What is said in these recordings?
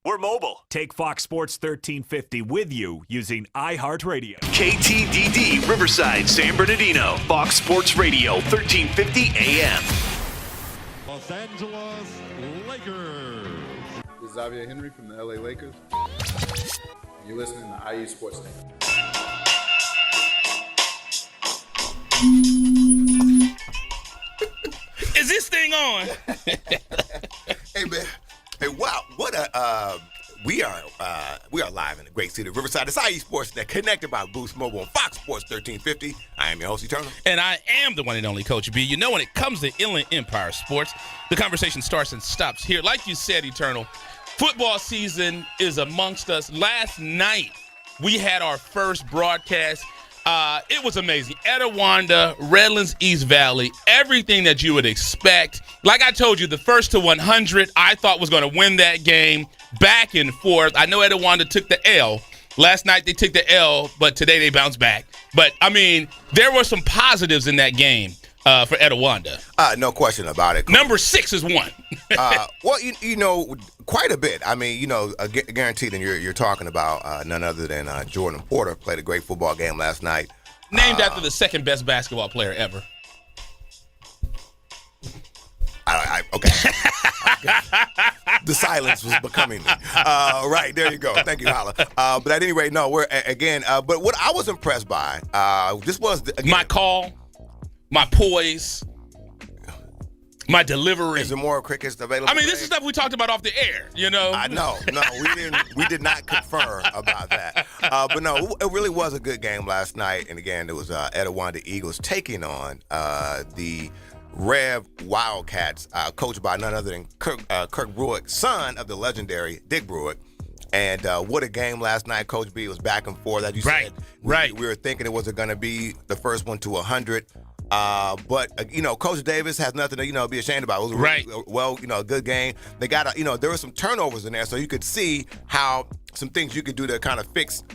We're mobile. Take Fox Sports 1350 with you using iHeartRadio. KTDD Riverside, San Bernardino. Fox Sports Radio, 1350 AM. Los Angeles Lakers. This is Xavier Henry from the LA Lakers. You're listening to IE Sports Nation. Is this thing on? Hey man, hey wow, what a we are live in the great city of Riverside. It's IE Sports Net, connected by Boost Mobile on Fox Sports 1350. I am your host, Eternal. And I am the one and only Coach B. You know, when it comes to Inland Empire sports, the conversation starts and stops here. Like you said, Eternal, football season is amongst us. Last night, we had our first broadcast. It was amazing. Etiwanda, Redlands, East Valley, everything that you would expect. Like I told you, the first to 100, I thought was going to win that game. Back and forth. I know Etiwanda took the L. Last night they took the L, but today they bounced back. But, I mean, there were some positives in that game for Etiwanda. No question about it. Number 6 is one. Well, you know, quite a bit. I mean, you know, guaranteed, and you're talking about none other than Jordan Porter. Played a great football game last night. Named after the second best basketball player ever. Okay. The silence was becoming me. Right, there you go. Thank you, Holla. But at any rate, no, we're again. But what I was impressed by, this was again, my call, my poise, my delivery. Is there more crickets available? I mean, this is stuff we talked about off the air. You know. No, we did not confer about that. But no, it really was a good game last night. And again, it was Etiwanda Eagles taking on the Rev Wildcats, coached by none other than Kirk Bruick, son of the legendary Dick Bruick. And what a game last night, Coach B. It was back and forth, as you said. Right. We were thinking it wasn't going to be the first one to 100. But, you know, Coach Davis has nothing to, you know, be ashamed about. It was a good game. They got, there were some turnovers in there, so you could see how some things you could do to kind of fix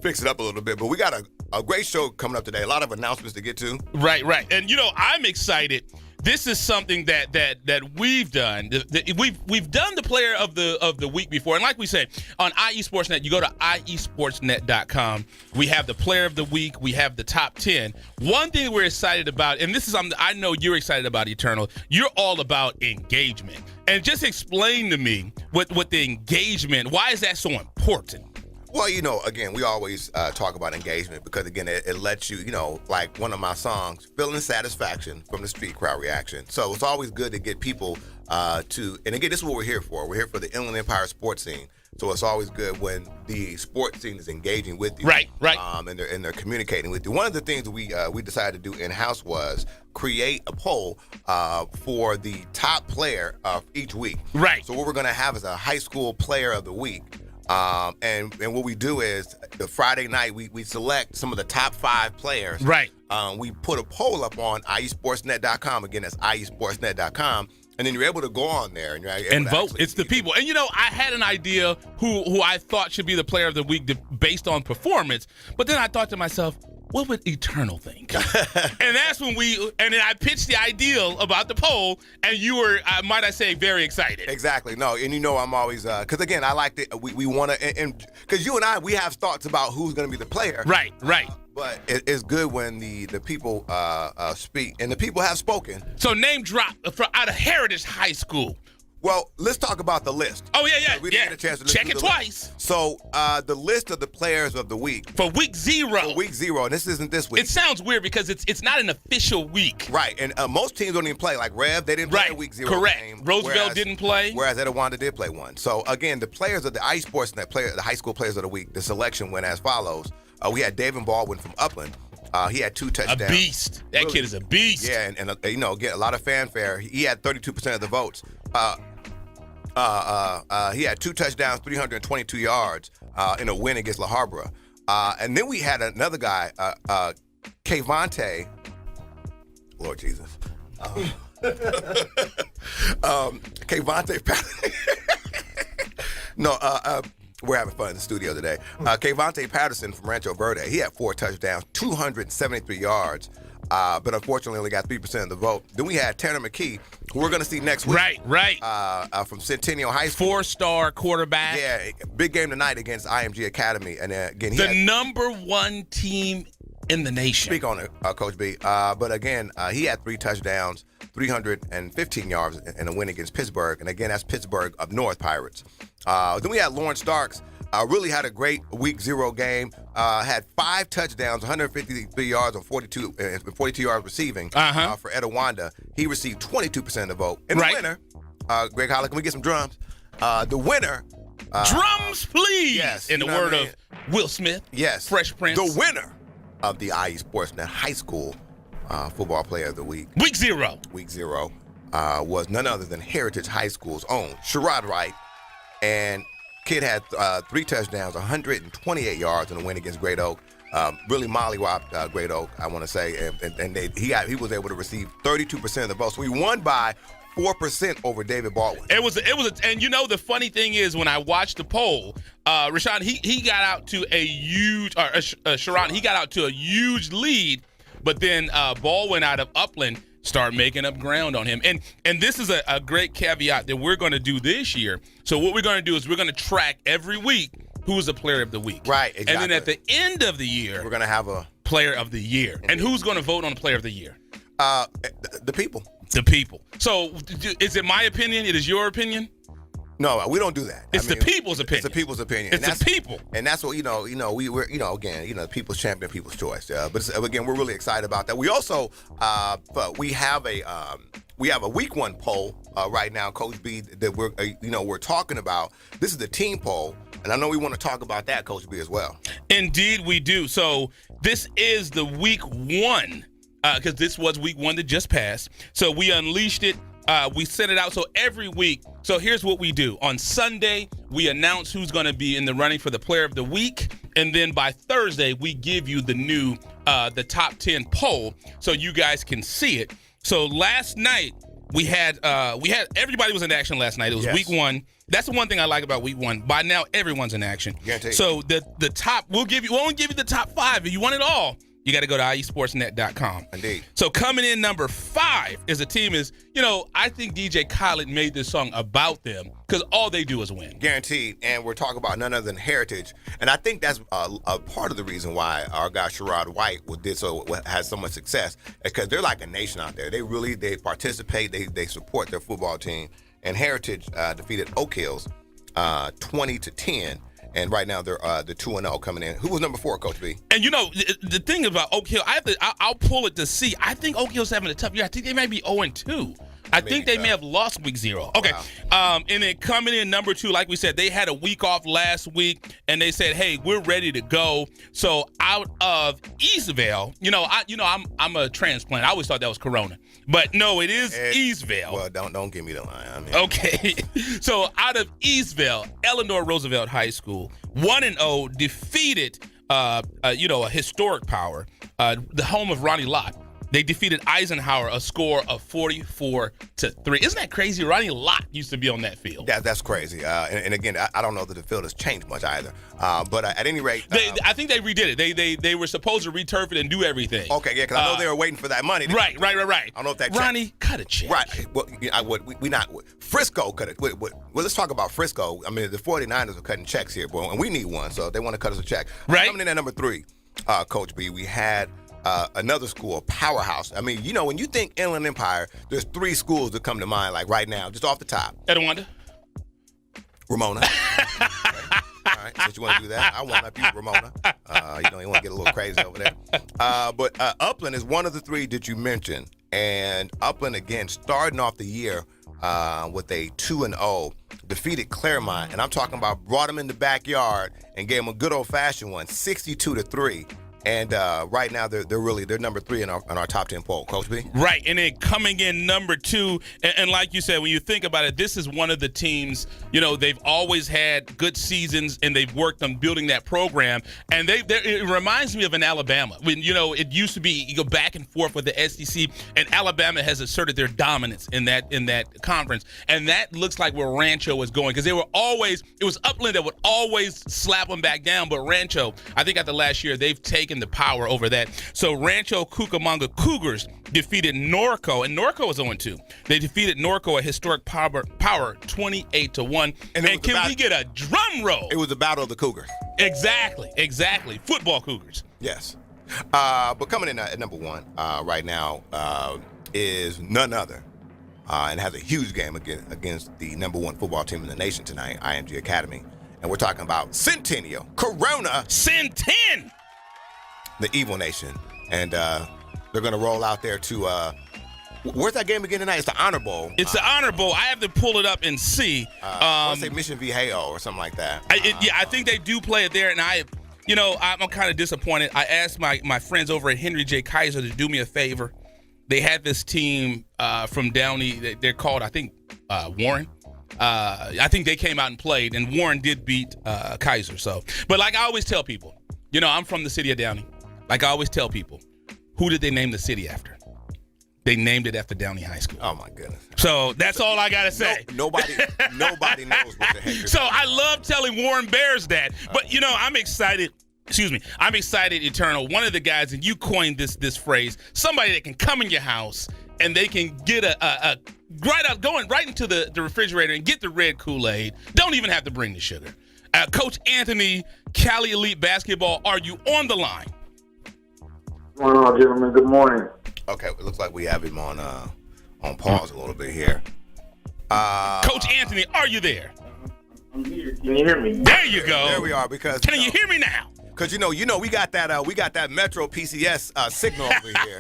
it up a little bit. But we got a great show coming up today. A lot of announcements to get to. Right. And, you know, I'm excited. This is something that we've done. We've done the player of the week before, and like we said on IE Sportsnet, you go to iesportsnet.com. We have the player of the week. We have the top 10. One thing we're excited about, and this is something I know you're excited about, Eternal. You're all about engagement, and just explain to me what the engagement. Why is that so important? Well, you know, again, we always talk about engagement because, again, it lets you, you know, like one of my songs, feeling satisfaction from the street crowd reaction. So it's always good to get people and again, this is what we're here for. We're here for the Inland Empire sports scene. So it's always good when the sports scene is engaging with you. Right. And they're communicating with you. One of the things we decided to do in-house was create a poll for the top player of each week. Right. So what we're going to have is a high school player of the week. And what we do is the Friday night we select some of the top 5 players. Right. We put a poll up on iesportsnet.com. Again, that's iesportsnet.com. And then you're able to go on there and vote. It's the people. And, you know, I had an idea who I thought should be the player of the week based on performance. But then I thought to myself, what would Eternal think? And that's when then I pitched the ideal about the poll, and you were, might I say, very excited. Exactly. No, and you know I'm always, because again, I like that we want to, and because you and I, we have thoughts about who's going to be the player. Right. But it's good when the people speak, and the people have spoken. So name drop out of Heritage High School. Well, let's talk about the list. Oh, yeah. We didn't get a chance to check it twice. So, the list of the players of the week. For week 0. For week 0, and this isn't this week. It sounds weird because it's not an official week. Right, and most teams don't even play. Like Rev, they didn't play a week 0 Correct. game. Roosevelt didn't play. Whereas Etiwanda did play one. So, again, the players of the IE Sportsnet, the high school players of the week, the selection went as follows. We had David Baldwin from Upland. He had 2 touchdowns. A beast. That kid is a beast. Yeah, and you know, get a lot of fanfare. He had 32% of the votes. He had 2 touchdowns, 322 yards in a win against La Habra. And then we had another guy, Kayvante. Lord Jesus. Kayvante Patterson. No, we're having fun in the studio today. Kayvante Patterson from Rancho Verde. He had 4 touchdowns, 273 yards. but unfortunately only got 3% of the vote. Then we had Tanner McKee, who we're going to see next week. Right. From Centennial High School. 4-star quarterback. Yeah, big game tonight against IMG Academy. And again, he number one team in the nation. Speak on it, Coach B. But again, he had 3 touchdowns, 315 yards in a win against Pittsburgh. And again, that's Pittsburgh up north Pirates. Then we had Lawrence Starks. Really had a great week 0 game. Had 5 touchdowns, 153 yards on 42 yards receiving for Etowanda. He received 22% of the vote. And the winner, Greg Holland, can we get some drums? The winner. Drums, please. Yes. In the word of Will Smith. Yes. Fresh Prince. The winner of the IE Sportsnet High School Football Player of the Week. Week 0. Week 0 was none other than Heritage High School's own Sherrod Wright. And kid had 3 touchdowns, 128 yards in a win against Great Oak. Really mollywopped Great Oak, I want to say, and he was able to receive 32% of the vote. So he won by 4% over David Baldwin. It was, and the funny thing is when I watched the poll, Rashawn he got out to a huge, Sharon he got out to a huge lead, but then Baldwin out of Upland start making up ground on him. And this is a great caveat that we're going to do this year. So what we're going to do is we're going to track every week who's the player of the week. Right, exactly. And then at the end of the year, we're going to have a player of the year. Indeed. And who's going to vote on the player of the year? The people. The people. So is it my opinion? It is your opinion? No, we don't do that. It's the people's opinion. It's the people's opinion. It's the people. And that's what, we're again, the people's champion, people's choice. But again, we're really excited about that. We also, we have a week 1 poll right now, Coach B, that we're talking about. This is the team poll. And I know we want to talk about that, Coach B, as well. Indeed, we do. So this is the week 1, because this was week 1 that just passed. So we unleashed it. We sent it out so every week. So here's what we do. On Sunday, we announce who's going to be in the running for the player of the week. And then by Thursday, we give you the new, the top 10 poll so you guys can see it. So last night, we had everybody was in action last night. It was week 1. That's the one thing I like about week 1. By now, everyone's in action. Guaranteed. So the top, we'll only give you the top 5. If you want it all, you got to go to IESportsnet.com. Indeed. So coming in number 5 is a team I think DJ Khaled made this song about them because all they do is win. Guaranteed. And we're talking about none other than Heritage. And I think that's a part of the reason why our guy Sherrod White has so much success, because they're like a nation out there. They participate. They support their football team. And Heritage defeated Oak Hills 20-10. And right now they're 2-0 coming in. Who was number 4, Coach B? And the thing about Oak Hill, I'll pull it to see. I think Oak Hill's having a tough year. I think they might be 0-2. I think they may have lost week 0. Okay. Wow. And then coming in number 2, like we said, they had a week off last week, and they said, "Hey, we're ready to go." So out of Eastvale, I'm a transplant. I always thought that was Corona, but no, it is Eastvale. Well, don't give me the line. Okay. So out of Eastvale, Eleanor Roosevelt High School, 1-0, defeated a historic power, the home of Ronnie Lott. They defeated Eisenhower a score of 44-3. Isn't that crazy? Ronnie Lott used to be on that field. That's crazy. And again, I don't know that the field has changed much either. But at any rate, I think they redid it. They were supposed to returf it and do everything. Okay, yeah, because I know they were waiting for that money. Right. I don't know if that Ronnie, cut a check. Right. Well, we not Frisco cut it. Well, let's talk about Frisco. I mean, the 49ers are cutting checks here, bro, and we need one, so they want to cut us a check. Right. Coming in at number 3, Coach B, we had another school, a powerhouse. I mean, when you think Inland Empire, there's 3 schools that come to mind, like right now, just off the top. Etowanda. Ramona. Okay. All right, since you want to do that, I want to beat Ramona. You want to get a little crazy over there. But Upland is one of the 3 that you mentioned. And Upland, again, starting off the year with a 2-0, defeated Claremont. And I'm talking about brought them in the backyard and gave them a good old-fashioned one, 62-3. And right now, they're number 3 in our top 10 poll. Coach B? Right, and then coming in number 2, and like you said, when you think about it, this is one of the teams, they've always had good seasons, and they've worked on building that program. And it reminds me of an Alabama. When, it used to be, you go back and forth with the SEC, and Alabama has asserted their dominance in that conference. And that looks like where Rancho is going, because it was Upland that would always slap them back down, but Rancho, I think after last year, they've taken taken the power over that. So Rancho Cucamonga Cougars defeated Norco, and Norco was 0-2. They defeated Norco at historic power 28-1. And can we get a drum roll? It was the battle of the Cougars. Exactly. Football Cougars. Yes. But coming in at number one right now is none other, and has a huge game against the number one football team in the nation tonight, IMG Academy. And we're talking about Centennial, Corona. Centen! The Evil Nation. And they're going to roll out there to, where's that game again tonight? It's the Honor Bowl. It's the Honor Bowl. I have to pull it up and see. I want to say Mission Viejo or something like that. I think they do play it there, and I'm kind of disappointed. I asked my friends over at Henry J. Kaiser to do me a favor. They had this team from Downey. They're called, I think, Warren. I think they came out and played, and Warren did beat Kaiser. So, but like I always tell people, I'm from the city of Downey. Like I always tell people, who did they name the city after? They named it after Downey High School. Oh, my goodness. So that's all I got to say. Nobody knows what the heck. So I love telling Warren Bears that. But, I'm excited. I'm excited, Eternal. One of the guys, and you coined this phrase, somebody that can come in your house and they can get going right into the refrigerator and get the red Kool-Aid. Don't even have to bring the sugar. Coach Anthony, Cali Elite Basketball, are you on the line? What's going on, gentlemen? Good morning. Okay, it looks like we have him on pause a little bit here. Coach Anthony, are you there? I'm here. Can you hear me? There you go. There we are. Because can you hear me now? Because we got that Metro PCS signal over here.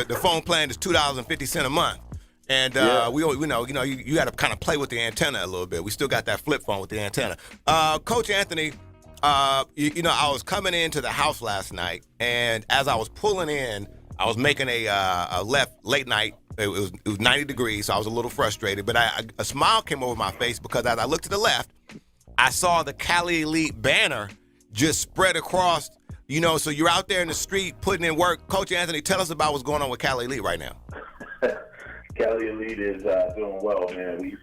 The phone plan is $2.50 a month, and you got to kind of play with the antenna a little bit. We still got that flip phone with the antenna. Coach Anthony, I was coming into the house last night, and as I was pulling in, I was making a left late night. It was 90 degrees, so I was a little frustrated. But a smile came over my face because as I looked to the left, I saw the Cali Elite banner just spread across. So you're out there in the street putting in work. Coach Anthony, tell us about what's going on with Cali Elite right now. Cali Elite is doing well, man. We've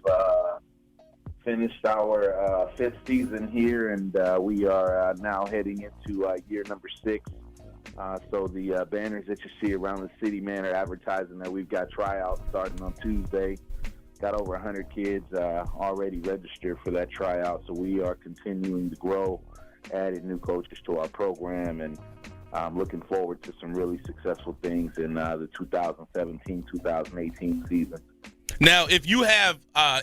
finished our fifth season here, and we are now heading into year number 6. So the banners that you see around the city, man, are advertising that we've got tryouts starting on Tuesday. Got over 100 kids already registered for that tryout. So we are continuing to grow, added new coaches to our program, and I'm looking forward to some really successful things in the 2017-2018 season. Now, if you have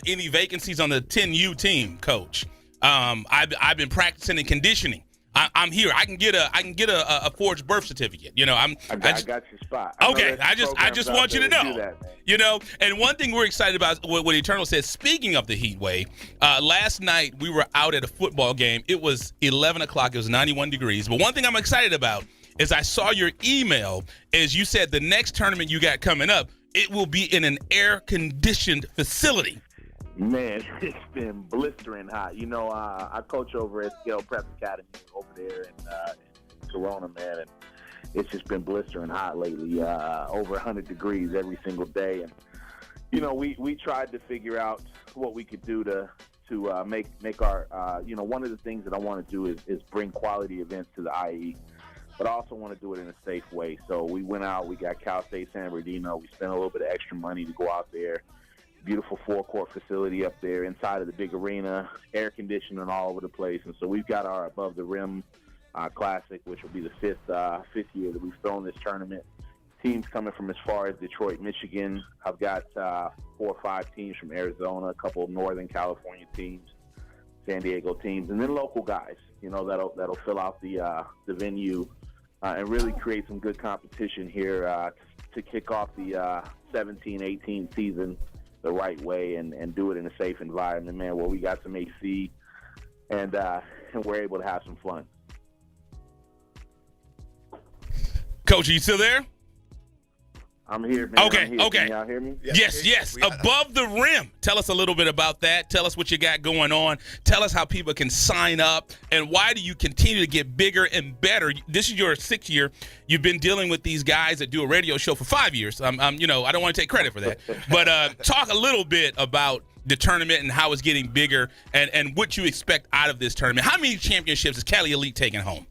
any vacancies on the 10U team, Coach, I've been practicing and conditioning. I'm here. I can get a forged birth certificate. I got your spot. Okay, I just want you to know. That, and one thing we're excited about what Eternal said. Speaking of the heat wave, last night we were out at a football game. It was 11 o'clock. It was 91 degrees. But one thing I'm excited about is I saw your email as you said the next tournament you got coming up, it will be in an air-conditioned facility. Man, it's been blistering hot. I coach over at Scale Prep Academy over there in Corona, man, and it's just been blistering hot lately, over 100 degrees every single day. And, we tried to figure out what we could do to make our, one of the things that I want to do is bring quality events to the IE, but I also want to do it in a safe way. So we went out, we got Cal State San Bernardino, we spent a little bit of extra money to go out there. Beautiful 4-court facility up there inside of the big arena, air conditioning all over the place. And so we've got our Above the Rim Classic, which will be the fifth year that we've thrown this tournament. Teams coming from as far as Detroit, Michigan. I've got 4 or 5 teams from Arizona, a couple of Northern California teams, San Diego teams, and then local guys, that'll fill out the venue and really create some good competition here to kick off the 17-18 season the right way and do it in a safe environment, man, where we got some AC and we're able to have some fun. Coach, are you still there? I'm here, man. Okay. Can y'all hear me? Yes. Above the Rim. Tell us a little bit about that. Tell us what you got going on. Tell us how people can sign up, and why do you continue to get bigger and better? This is your 6th year. You've been dealing with these guys that do a radio show for 5 years. I don't want to take credit for that, but talk a little bit about the tournament and how it's getting bigger, and what you expect out of this tournament. How many championships is Cali Elite taking home?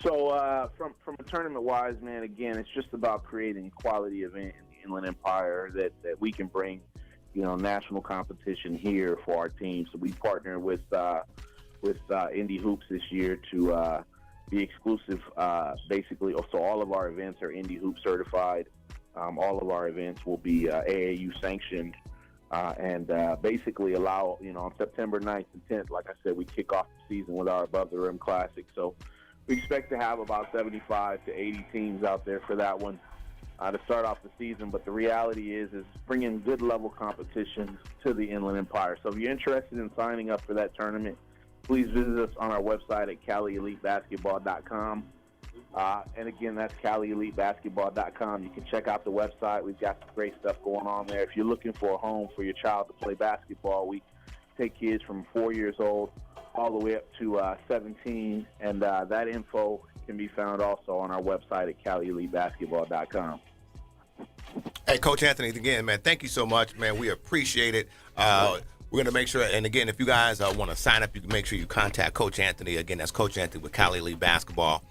So from a tournament-wise, man, again, it's just about creating a quality event in the Inland Empire that we can bring, national competition here for our team. So we partner with Indie Hoops this year to be exclusive, basically. So all of our events are Indie Hoop certified. All of our events will be AAU sanctioned. And basically allow, on September 9th and 10th, like I said, we kick off the season with our Above the Rim Classic. So we expect to have about 75 to 80 teams out there for that one to start off the season. But the reality is bringing good level competition to the Inland Empire. So if you're interested in signing up for that tournament, please visit us on our website at CaliEliteBasketball.com. And again, that's CaliEliteBasketball.com. You can check out the website. We've got some great stuff going on there. If you're looking for a home for your child to play basketball, we take kids from 4 years old all the way up to 17. And that info can be found also on our website at CaliEliteBasketball.com. Hey, Coach Anthony, again, man, thank you so much, man. We appreciate it. We're going to make sure, and again, if you guys want to sign up, you can make sure you contact Coach Anthony. Again, that's Coach Anthony with Cali Elite Basketball.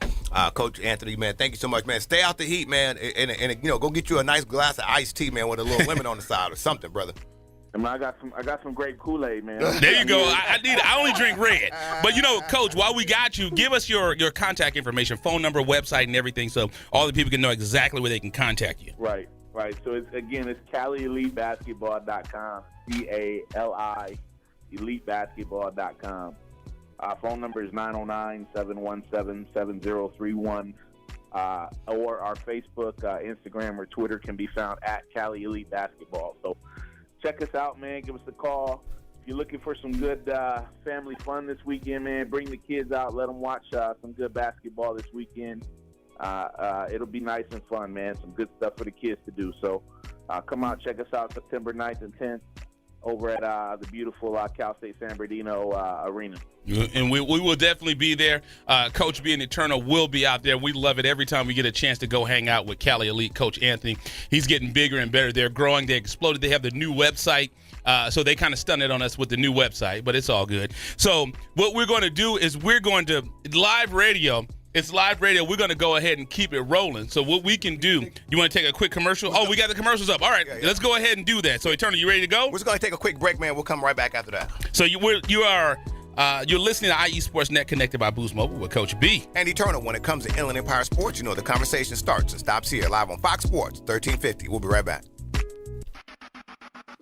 Coach Anthony, man, thank you so much, man. Stay out the heat, man, and go get you a nice glass of iced tea, man, with a little lemon on the side or something, brother. I got some great Kool-Aid, man. There you go. I only drink red. But Coach, while we got you, give us your contact information, phone number, website, and everything, so all the people can know exactly where they can contact you. Right. So it's CaliEliteBasketball.com. CALI EliteBasketball.com. Phone number is 909-717-7031. Or our Facebook, Instagram, or Twitter can be found at Cali Elite Basketball. So check us out, man. Give us a call. If you're looking for some good family fun this weekend, man, bring the kids out. Let them watch some good basketball this weekend. It'll be nice and fun, man. Some good stuff for the kids to do. So come out, check us out September 9th and 10th over at the beautiful Cal State San Bernardino Arena. And we will definitely be there. Coach being Eternal will be out there. We love it every time we get a chance to go hang out with Cali Elite Coach Anthony. He's getting bigger and better. They're growing. They exploded. They have the new website. So they kind of stunned it on us with the new website, but it's all good. So what we're going to do is we're going to live radio. It's live radio. We're going to go ahead and keep it rolling. So what we can do, you want to take a quick commercial? Oh, we got the commercials up. All right, Let's go ahead and do that. So, Eternal, you ready to go? We're just going to take a quick break, man. We'll come right back after that. So you're listening to IE Sports Net connected by Boost Mobile with Coach B. And Eternal, when it comes to Inland Empire Sports, the conversation starts and stops here, live on Fox Sports 1350. We'll be right back.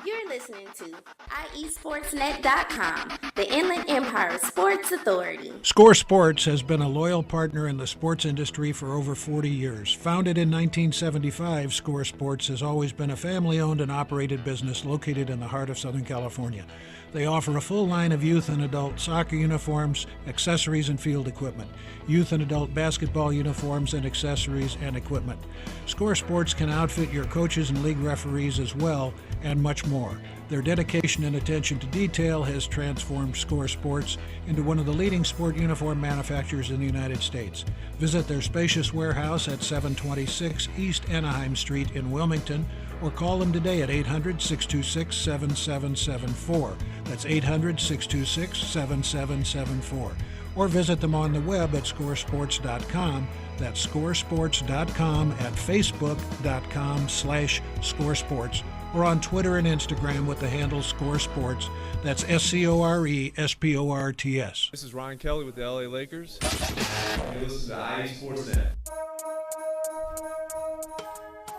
You're listening to IESportsNet.com, the Inland Empire Sports Authority. Score Sports has been a loyal partner in the sports industry for over 40 years. Founded in 1975, Score Sports has always been a family-owned and operated business located in the heart of Southern California. They offer a full line of youth and adult soccer uniforms, accessories, and field equipment, youth and adult basketball uniforms and accessories and equipment. Score Sports can outfit your coaches and league referees as well, and much more. Their dedication and attention to detail has transformed Score Sports into one of the leading sport uniform manufacturers in the United States. Visit their spacious warehouse at 726 East Anaheim Street in Wilmington, or call them today at 800-626-7774. That's 800-626-7774. Or visit them on the web at scoresports.com. That's scoresports.com, at facebook.com/scoresports, or on Twitter and Instagram with the handle ScoreSports. That's SCORESPORTS. This is Ryan Kelly with the LA Lakers. And this is IE Sports Net.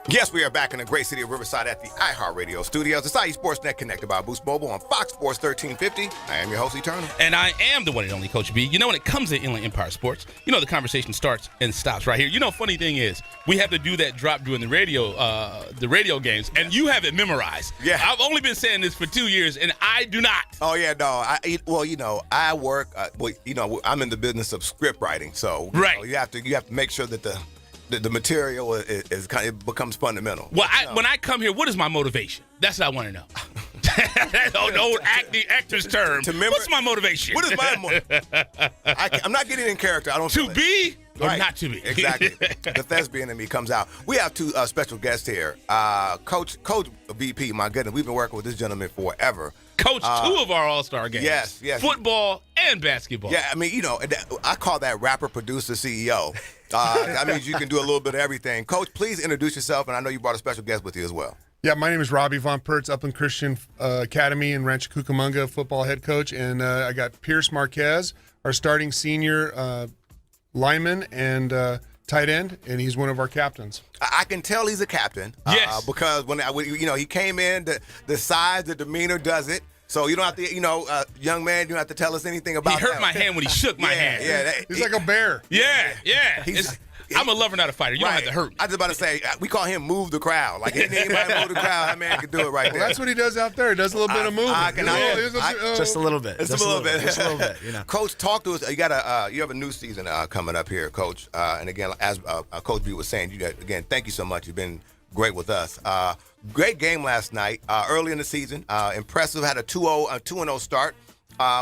Yes, we are back in the great city of Riverside at the iHeartRadio studios. It's IE Sports Net connected by Boost Mobile on Fox Sports 1350. I am your host, Eternal. And I am the one and only Coach B. When it comes to Inland Empire Sports, the conversation starts and stops right here. Funny thing is, we have to do that drop during the radio games, and you have it memorized. Yeah. I've only been saying this for 2 years, and I do not. Oh, yeah, no. I work, I'm in the business of script writing, so right. You have to make sure that the material is kind of becomes fundamental. Well, when I come here, what is my motivation? That's what I want to know. That's the old actor's term. What's my motivation? What is my I'm not getting in character. I don't to be or right. Not to be. Exactly. The thespian in me comes out. We have two special guests here. Coach VP, my goodness, we've been working with this gentleman forever. Coach two of our All-Star games. Yes. Football and basketball. Yeah, I mean, I call that rapper, producer, CEO. That means you can do a little bit of everything. Coach, please introduce yourself, and I know you brought a special guest with you as well. Yeah, my name is Robbie Von Pertz, Upland Christian Academy in Rancho Cucamonga football head coach, and I got Pierce Marquez, our starting senior lineman and tight end, and he's one of our captains. I can tell he's a captain. Yes. Because when he came in, the size, the demeanor does it. So you don't have to, young man, you don't have to tell us anything about He hurt my hand when he shook my hand. Yeah, he's like a bear. Yeah. I'm a lover, not a fighter. You don't have to hurt me. I was about to say, we call him move the crowd. Like anybody move the crowd, that man can do it right there. Well, that's what he does out there. He does a little bit of moving. Just a little bit. Just a little bit. Just a little bit. Coach, talk to us. You have a new season coming up here, Coach. And again, as Coach B was saying, again, thank you so much. You've been great with us. Great game last night, early in the season. Impressive. Had a 2-0 start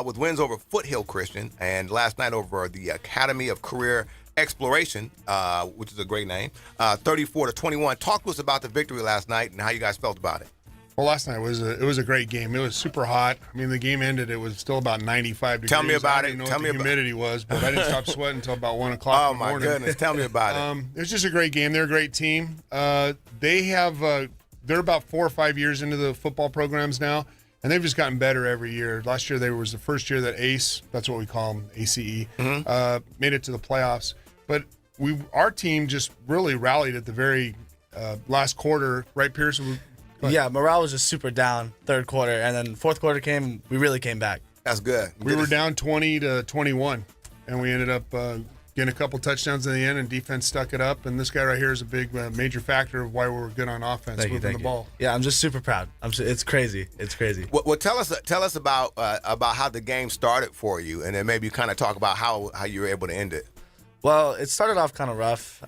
with wins over Foothill Christian, and last night over the Academy of Career Exploration, which is a great name, 34-21. Talk to us about the victory last night and how you guys felt about it. Well, last night was a great game. It was super hot. I mean, the game ended. It was still about 95 degrees. Tell me about I didn't it. know Tell what me the humidity was, but I didn't stop sweating until about 1 o'clock in the morning. Oh, my goodness. Tell me about it. It was just a great game. They're a great team. They're about 4 or 5 years into the football programs now, and they've just gotten better every year. Last year, was the first year that ACE, that's what we call them, ACE, made it to the playoffs. But our team just really rallied at the very last quarter, right, Pierce? Yeah, morale was just super down third quarter, and then fourth quarter came, we really came back. That's good. We were down 20-21, and we ended up getting a couple touchdowns in the end, and defense stuck it up. And this guy right here is a big major factor of why we're good on offense, moving the ball. Yeah, I'm just super proud. It's crazy. It's crazy. Well, tell us about how the game started for you, and then maybe kind of talk about how you were able to end it. Well, it started off kind of rough.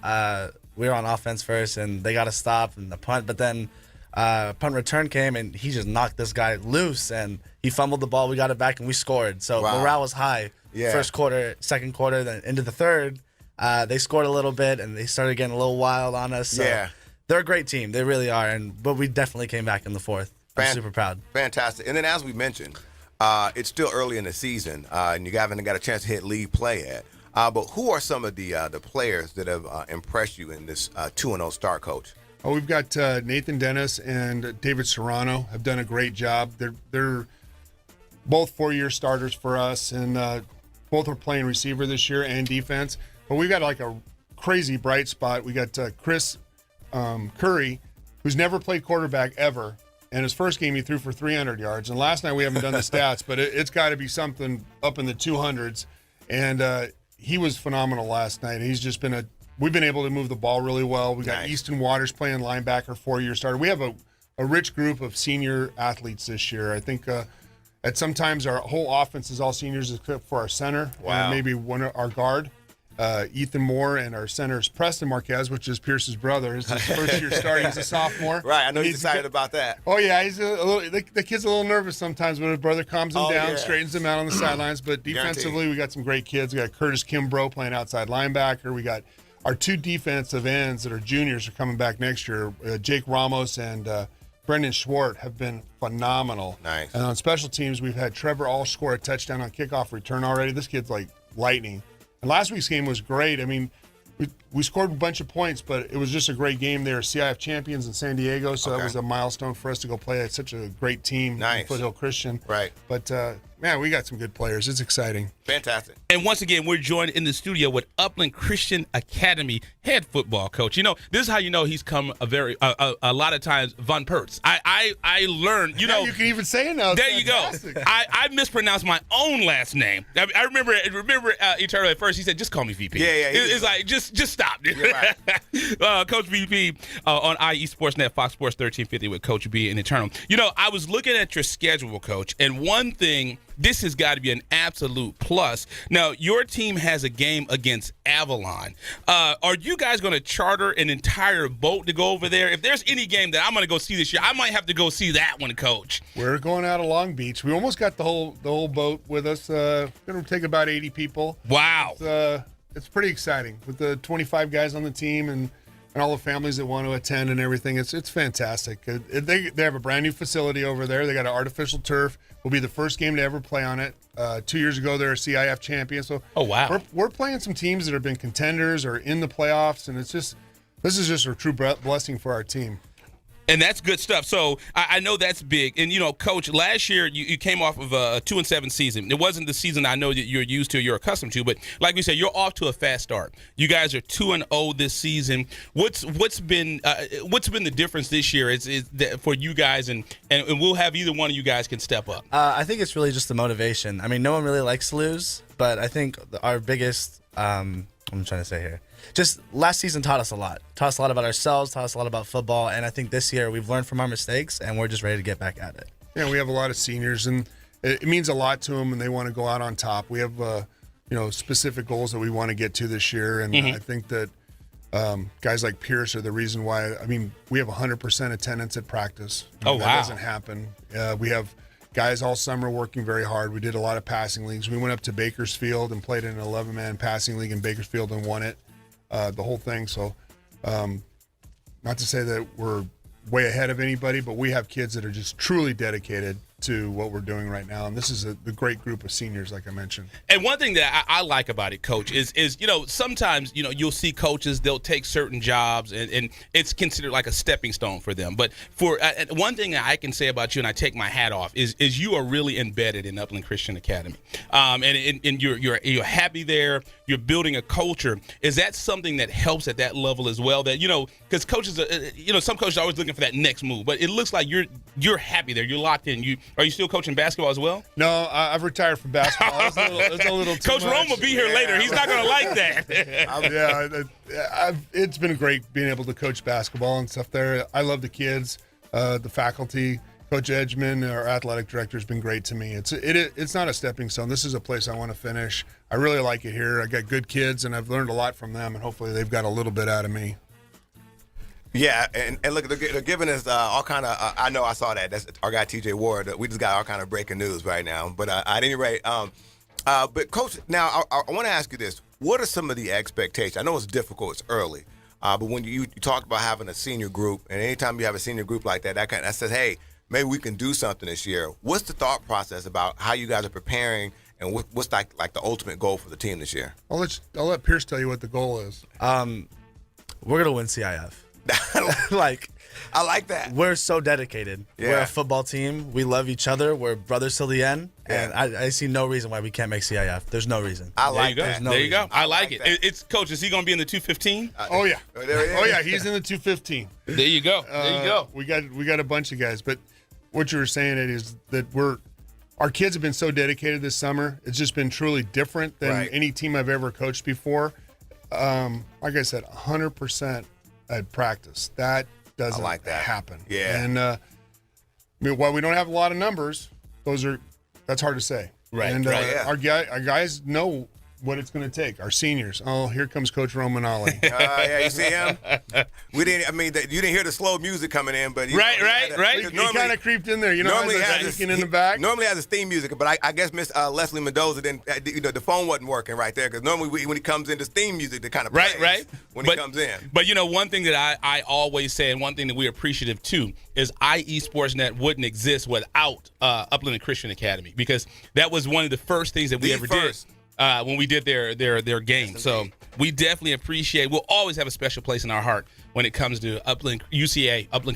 We were on offense first, and they got a stop and the punt, but then punt return came, and he just knocked this guy loose, and he fumbled the ball. We got it back, and we scored. So morale was high. Yeah. First quarter, second quarter, then into the third, they scored a little bit, and they started getting a little wild on us. So they're a great team. They really are, but we definitely came back in the fourth. I'm super proud. Fantastic. And then as we mentioned, it's still early in the season, and you haven't got a chance to hit league play yet. But who are some of the players that have impressed you in this 2-0 start, Coach? Oh, we've got Nathan Dennis and David Serrano have done a great job. They're both 4-year starters for us, and both are playing receiver this year and defense. But we've got like a crazy bright spot. We got Chris Curry, who's never played quarterback ever, and his first game he threw for 300 yards. And last night we haven't done the stats, but it's got to be something up in the 200s. And he was phenomenal last night. He's just been we've been able to move the ball really well. We got Easton Waters playing linebacker, 4-year starter. We have a rich group of senior athletes this year. I think at sometimes our whole offense is all seniors except for our center. Wow. Maybe our guard, Ethan Moore, and our center is Preston Marquez, which is Pierce's brother. It's his first year starting as a sophomore. Right, I know he's excited about that. Oh, yeah, he's the kid's a little nervous sometimes, but his brother calms him down, straightens him out on the sidelines. But defensively, we got some great kids. We got Curtis Kimbrough playing outside linebacker. We got our 2 defensive ends that are juniors are coming back next year. Jake Ramos and Brendan Schwartz have been phenomenal. Nice. And on special teams, we've had Trevor All score a touchdown on kickoff return already. This kid's like lightning. And last week's game was great. I mean, we scored a bunch of points, but it was just a great game. They were CIF champions in San Diego, so that was a milestone for us to go play at such a great team in Foothill Christian. Right. But, man, we got some good players. It's exciting. Fantastic. And once again, we're joined in the studio with Upland Christian Academy head football coach. You know, this is how you know he's come a lot of times Von Pertz. I learned, you know. You can even say it now. There you go. I mispronounced my own last name. I remember Eternal at first. He said, "Just call me VP." Yeah. It's like just stop. You're right. Coach VP on IE Sportsnet, Fox Sports 1350 with Coach B and Eternal. You know, I was looking at your schedule, Coach, and one thing. This has got to be an absolute plus. Now, your team has a game against Avalon. Are you guys going to charter an entire boat to go over there? If there's any game that I'm going to go see this year, I might have to go see that one, Coach. We're going out of Long Beach. We almost got the whole boat with us. Going to take about 80 people. Wow. It's pretty exciting with the 25 guys on the team, and and all the families that want to attend and everything. It's fantastic. They have a brand new facility over there. They got an artificial turf. Will be the first game to ever play on it. 2 years ago, they're a CIF champion. So oh wow, we're playing some teams that have been contenders or in the playoffs, and this is just a true blessing for our team. And that's good stuff. So I know that's big. And, Coach, last year you came off of a 2-7 season. It wasn't the season I know that you're used to, you're accustomed to. But like we said, you're off to a fast start. You guys are 2-0 this season. What's been the difference this year for you guys? And we'll have either one of you guys can step up. I think it's really just the motivation. I mean, no one really likes to lose, but I think our biggest I'm trying to say here. Just last season taught us a lot. Taught us a lot about ourselves, taught us a lot about football, and I think this year we've learned from our mistakes, and we're just ready to get back at it. Yeah, we have a lot of seniors, and it means a lot to them, and they want to go out on top. We have, specific goals that we want to get to this year, and I think that guys like Pierce are the reason why. I mean, we have 100% attendance at practice. Oh, that wow. doesn't happen. We have guys all summer working very hard. We did a lot of passing leagues. We went up to Bakersfield and played in an 11-man passing league in Bakersfield and won it. The whole thing. So not to say that we're way ahead of anybody, but we have kids that are just truly dedicated to what we're doing right now. And this is the great group of seniors, like I mentioned. And one thing that I like about it, Coach, is sometimes, you'll see coaches, they'll take certain jobs and it's considered like a stepping stone for them. But for one thing that I can say about you, and I take my hat off, is you are really embedded in Upland Christian Academy. And you're happy there. You're building a culture. Is that something that helps at that level as well? That, because coaches, some coaches are always looking for that next move, but it looks like you're happy there. You're locked in. Are you still coaching basketball as well? No, I've retired from basketball. It's a little too Coach much. Rome will be here later. He's not going to like that. It's been great being able to coach basketball and stuff there. I love the kids, the faculty. Coach Edgman, our athletic director, has been great to me. It's not a stepping stone. This is a place I want to finish. I really like it here. I got good kids, and I've learned a lot from them, and hopefully they've got a little bit out of me. Yeah, and look, they're giving us all kind of. I know I saw that. That's our guy TJ Ward. We just got all kind of breaking news right now. But at any rate, but Coach, now I want to ask you this: what are some of the expectations? I know it's difficult, it's early, but when you talk about having a senior group, and anytime you have a senior group like that, that says, hey, maybe we can do something this year. What's the thought process about how you guys are preparing, and what's like the ultimate goal for the team this year? I'll let Pierce tell you what the goal is. We're gonna win CIF. I like that. We're so dedicated. Yeah. We're a football team. We love each other. We're brothers till the end. Yeah. And I see no reason why we can't make CIF. There's no reason. I like that. There you go. I like it. that. It's Coach. Is he going to be in the 215? Oh yeah. There he is. Oh yeah. He's in the 215. There you go. There you go. We got a bunch of guys, but what you were saying, Eddie, is that our kids have been so dedicated this summer. It's just been truly different than any team I've ever coached before. Like I said, 100% at practice. That doesn't happen. Yeah. And while we don't have a lot of numbers, that's hard to say. Right. And our guys know what it's going to take. Our seniors. Oh, here comes Coach Romagnoli. Yeah, you see him? You didn't hear the slow music coming in, but right. He kind of creeped in there. Normally has in the back. Normally has a theme music, but I guess Miss Leslie Mendoza didn't. The phone wasn't working right there because normally when he comes in, the theme music that kind of plays when he comes in. But one thing that I always say, and one thing that we're appreciative too, is IE Sportsnet wouldn't exist without Upland and Christian Academy, because that was one of the first things that we ever did. When we did their game. So we definitely appreciate, we'll always have a special place in our heart when it comes to Upland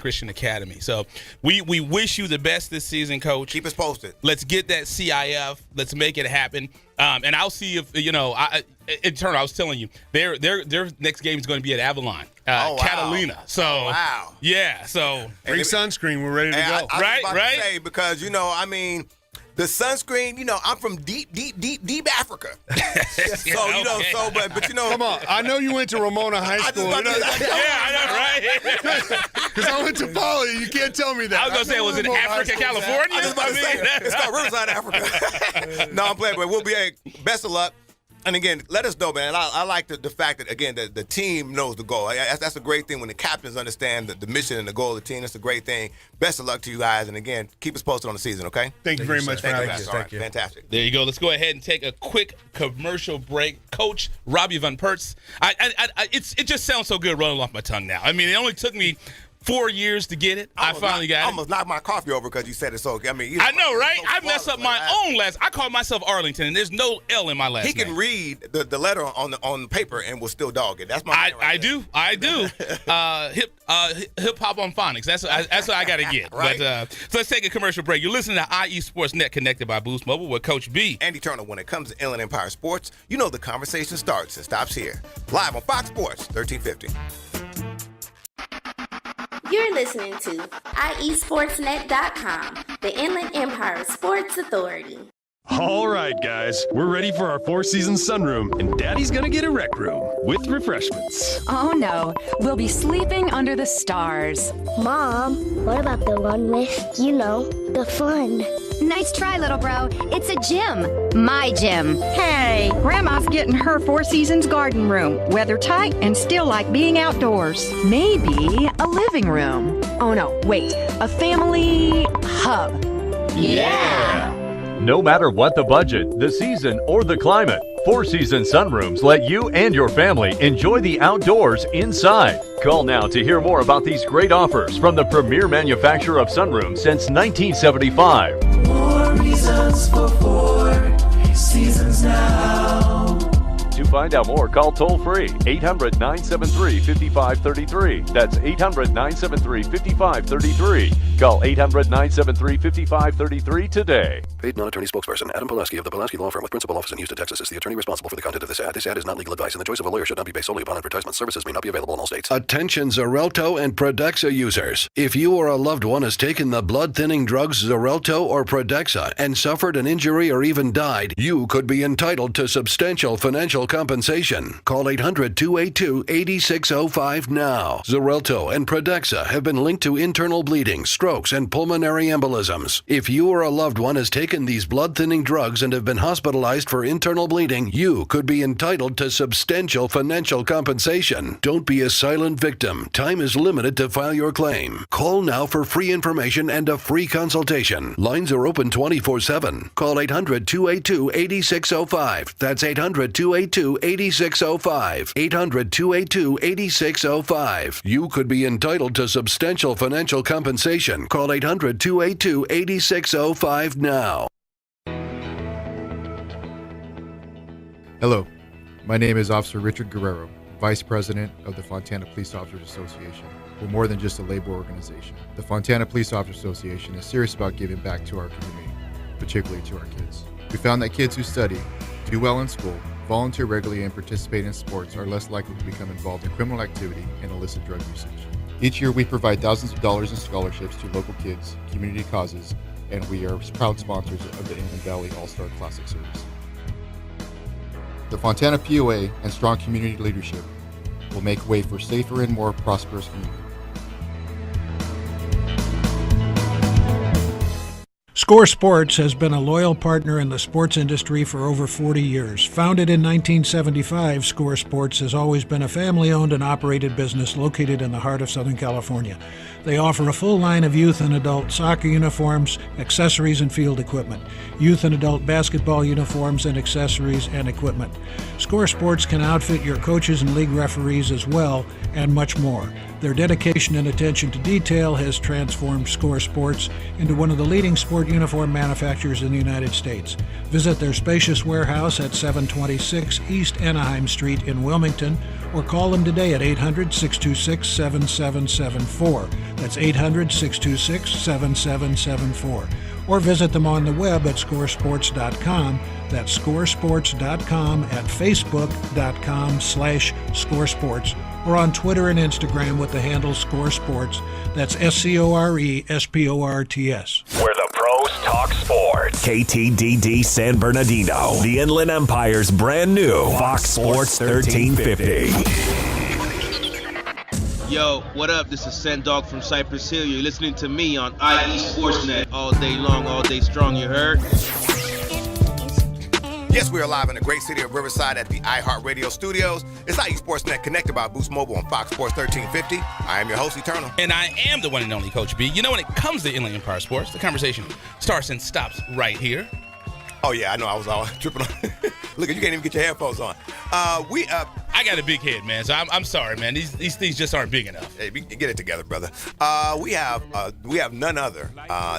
Christian Academy. So we wish you the best this season, Coach. Keep us posted. Let's get that CIF. Let's make it happen. And I'll see if, in turn, I was telling you, their next game is going to be at Avalon, Catalina. So, yeah. So bring sunscreen. We're ready to go. I was about to say, because, the sunscreen, I'm from deep Africa. But Come on, I know you went to Ramona High School. I know, right? Because I went to Poly. You can't tell me that. I was going to say, was it Africa, California? I was about to say, it's called Riverside, Africa. No, I'm playing, but we'll be, best of luck. And again, let us know, man. I like the fact that, again, the team knows the goal. That's a great thing when the captains understand the mission and the goal of the team. That's a great thing. Best of luck to you guys. And again, keep us posted on the season, okay? Thank you very much for having us. Thank you. Fantastic. There you go. Let's go ahead and take a quick commercial break. Coach Robbie Van Perts, it just sounds so good rolling off my tongue now. I mean, it only took me 4 years to get it. I finally got it. I almost knocked my coffee over because you said it so. I mean, I know, right? I messed up my own last. I call myself Arrington, and there's no L in my last name. He can read the letter on paper and will still dog it. That's my. I do. Hip hop on phonics. That's what I got to get. Right. But so let's take a commercial break. You're listening to IE Sports Net, connected by Boost Mobile with Coach B. Andy Turner. When it comes to Inland Empire Sports, you know the conversation starts and stops here. Live on Fox Sports 1350. You're listening to IESportsNet.com, the Inland Empire Sports Authority. All right, guys, we're ready for our four-season sunroom, and Daddy's gonna get a rec room with refreshments. Oh no, we'll be sleeping under the stars. Mom, what about the one with, the fun? Nice try, little bro. It's a gym. My gym. Hey, Grandma's getting her Four Seasons garden room. Weather tight and still like being outdoors. Maybe a living room. Oh no, wait, a family hub. Yeah! No matter what the budget, the season, or the climate, Four Seasons Sunrooms let you and your family enjoy the outdoors inside. Call now to hear more about these great offers from the premier manufacturer of sunrooms since 1975. More reasons for Four Seasons now. To find out more, call toll-free 800-973-5533. That's 800-973-5533. Call 800-973-5533 today. Paid non-attorney spokesperson Adam Pulaski of the Pulaski Law Firm with principal office in Houston, Texas is the attorney responsible for the content of this ad. This ad is not legal advice, and the choice of a lawyer should not be based solely upon advertisement. Services may not be available in all states. Attention Xarelto and Pradaxa users. If you or a loved one has taken the blood-thinning drugs Xarelto or Pradaxa and suffered an injury or even died, you could be entitled to substantial financial compensation. Call 800-282-8605 now. Xarelto and Pradaxa have been linked to internal bleeding, strokes, and pulmonary embolisms. If you or a loved one has taken these blood-thinning drugs and have been hospitalized for internal bleeding, you could be entitled to substantial financial compensation. Don't be a silent victim. Time is limited to file your claim. Call now for free information and a free consultation. Lines are open 24/7. Call 800-282-8605. That's 800-282-8605. 800-282-8605. You could be entitled to substantial financial compensation. Call 800-282-8605 now. Hello, my name is Officer Richard Guerrero, Vice President of the Fontana Police Officers Association. We're more than just a labor organization. The Fontana Police Officers Association is serious about giving back to our community, particularly to our kids. We found that kids who study, do well in school, volunteer regularly, and participate in sports are less likely to become involved in criminal activity and illicit drug usage. Each year, we provide thousands of dollars in scholarships to local kids, community causes, and we are proud sponsors of the Inland Valley All-Star Classic Series. The Fontana POA and strong community leadership will make way for safer and more prosperous communities. Score Sports has been a loyal partner in the sports industry for over 40 years. Founded in 1975, Score Sports has always been a family-owned and operated business located in the heart of Southern California. They offer a full line of youth and adult soccer uniforms, accessories, and field equipment, youth and adult basketball uniforms and accessories and equipment. Score Sports can outfit your coaches and league referees as well, and much more. Their dedication and attention to detail has transformed Score Sports into one of the leading sport uniform manufacturers in the United States. Visit their spacious warehouse at 726 East Anaheim Street in Wilmington, or call them today at 800-626-7774. That's 800-626-7774. Or visit them on the web at scoresports.com. That's scoresports.com, at facebook.com/scoresports, or on Twitter and Instagram with the handle Score Sports. That's SCORESPORTS. Where the pros talk sports. KTDD San Bernardino, the Inland Empire's brand new Fox Sports 1350. Yo, what up? This is Sendog from Cypress Hill. You're listening to me on IE Sportsnet all day long, all day strong, you heard? Yes, we are live in the great city of Riverside at the iHeartRadio studios. It's IE Sportsnet connected by Boost Mobile on Fox Sports 1350. I am your host, Eternal. And I am the one and only Coach B. You know, when it comes to Inland Empire Sports, the conversation starts and stops right here. Oh, yeah, I know. I was all tripping on. Look, you can't even get your headphones on. I got a big head, man, so I'm sorry, man. These things just aren't big enough. Hey, get it together, brother. We have none other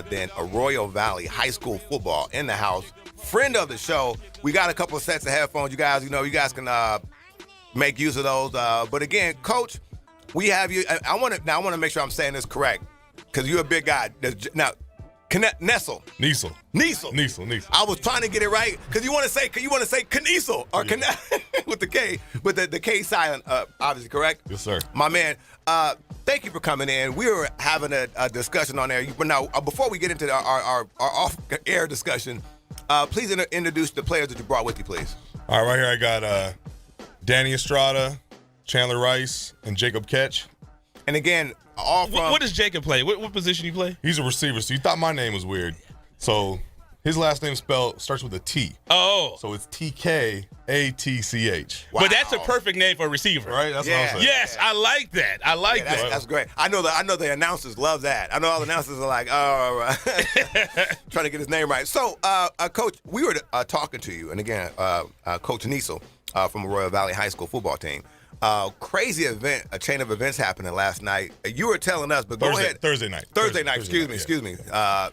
than Arroyo Valley High School football in the house. Friend of the show. We got a couple of sets of headphones. You guys can make use of those. But again, Coach, we have you. I want to make sure I'm saying this correct because you're a big guy. Now, Knesel. Knesel. I was trying to get it right because you want to say Knesel or with the K, but the K silent, obviously correct. Yes, sir. My man. Thank you for coming in. We were having a discussion on there. But now, before we get into our off-air discussion, please introduce the players that you brought with you, please. All right, right here I got Danny Estrada, Chandler Rice, and Jacob Ketch. And again, all from... What does Jacob play? What position you play? He's a receiver, so you thought my name was weird. So his last name starts with a T. Oh. So it's TKATCH. Wow. But that's a perfect name for a receiver. Right? That's what I'm saying. Yes, I like that. That's great. I know the announcers love that. I know all the announcers are like, oh, trying to get his name right. So, Coach, we were talking to you, and again, Coach Knesel from the Arroyo Valley High School football team. Crazy event, a chain of events happening last night. You were telling us, but go ahead. Thursday night. Excuse me.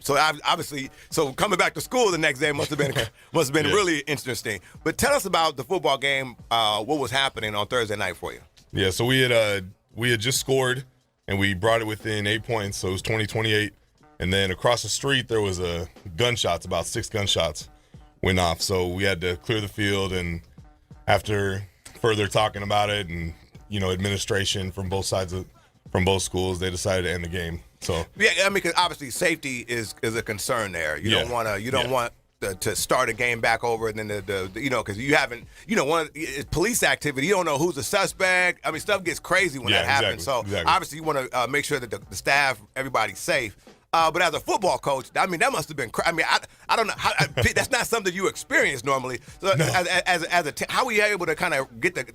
So obviously, coming back to school the next day must have been really interesting. But tell us about the football game. What was happening on Thursday night for you? Yeah, so we had just scored, and we brought it within 8 points. So it was 20-28, and then across the street there was about 6 gunshots went off. So we had to clear the field, and after further talking about it and administration from both sides from both schools, they decided to end the game. So yeah, I mean, because obviously safety is a concern there. You don't want to start a game back over, and then because you haven't it's police activity. You don't know who's the suspect. I mean, stuff gets crazy when that happens. Exactly. Obviously you want to make sure that the staff, everybody's safe. But as a football coach, I mean, that must have been. I mean, I don't know. That's not something you experience normally. So, no. How were you able to kind of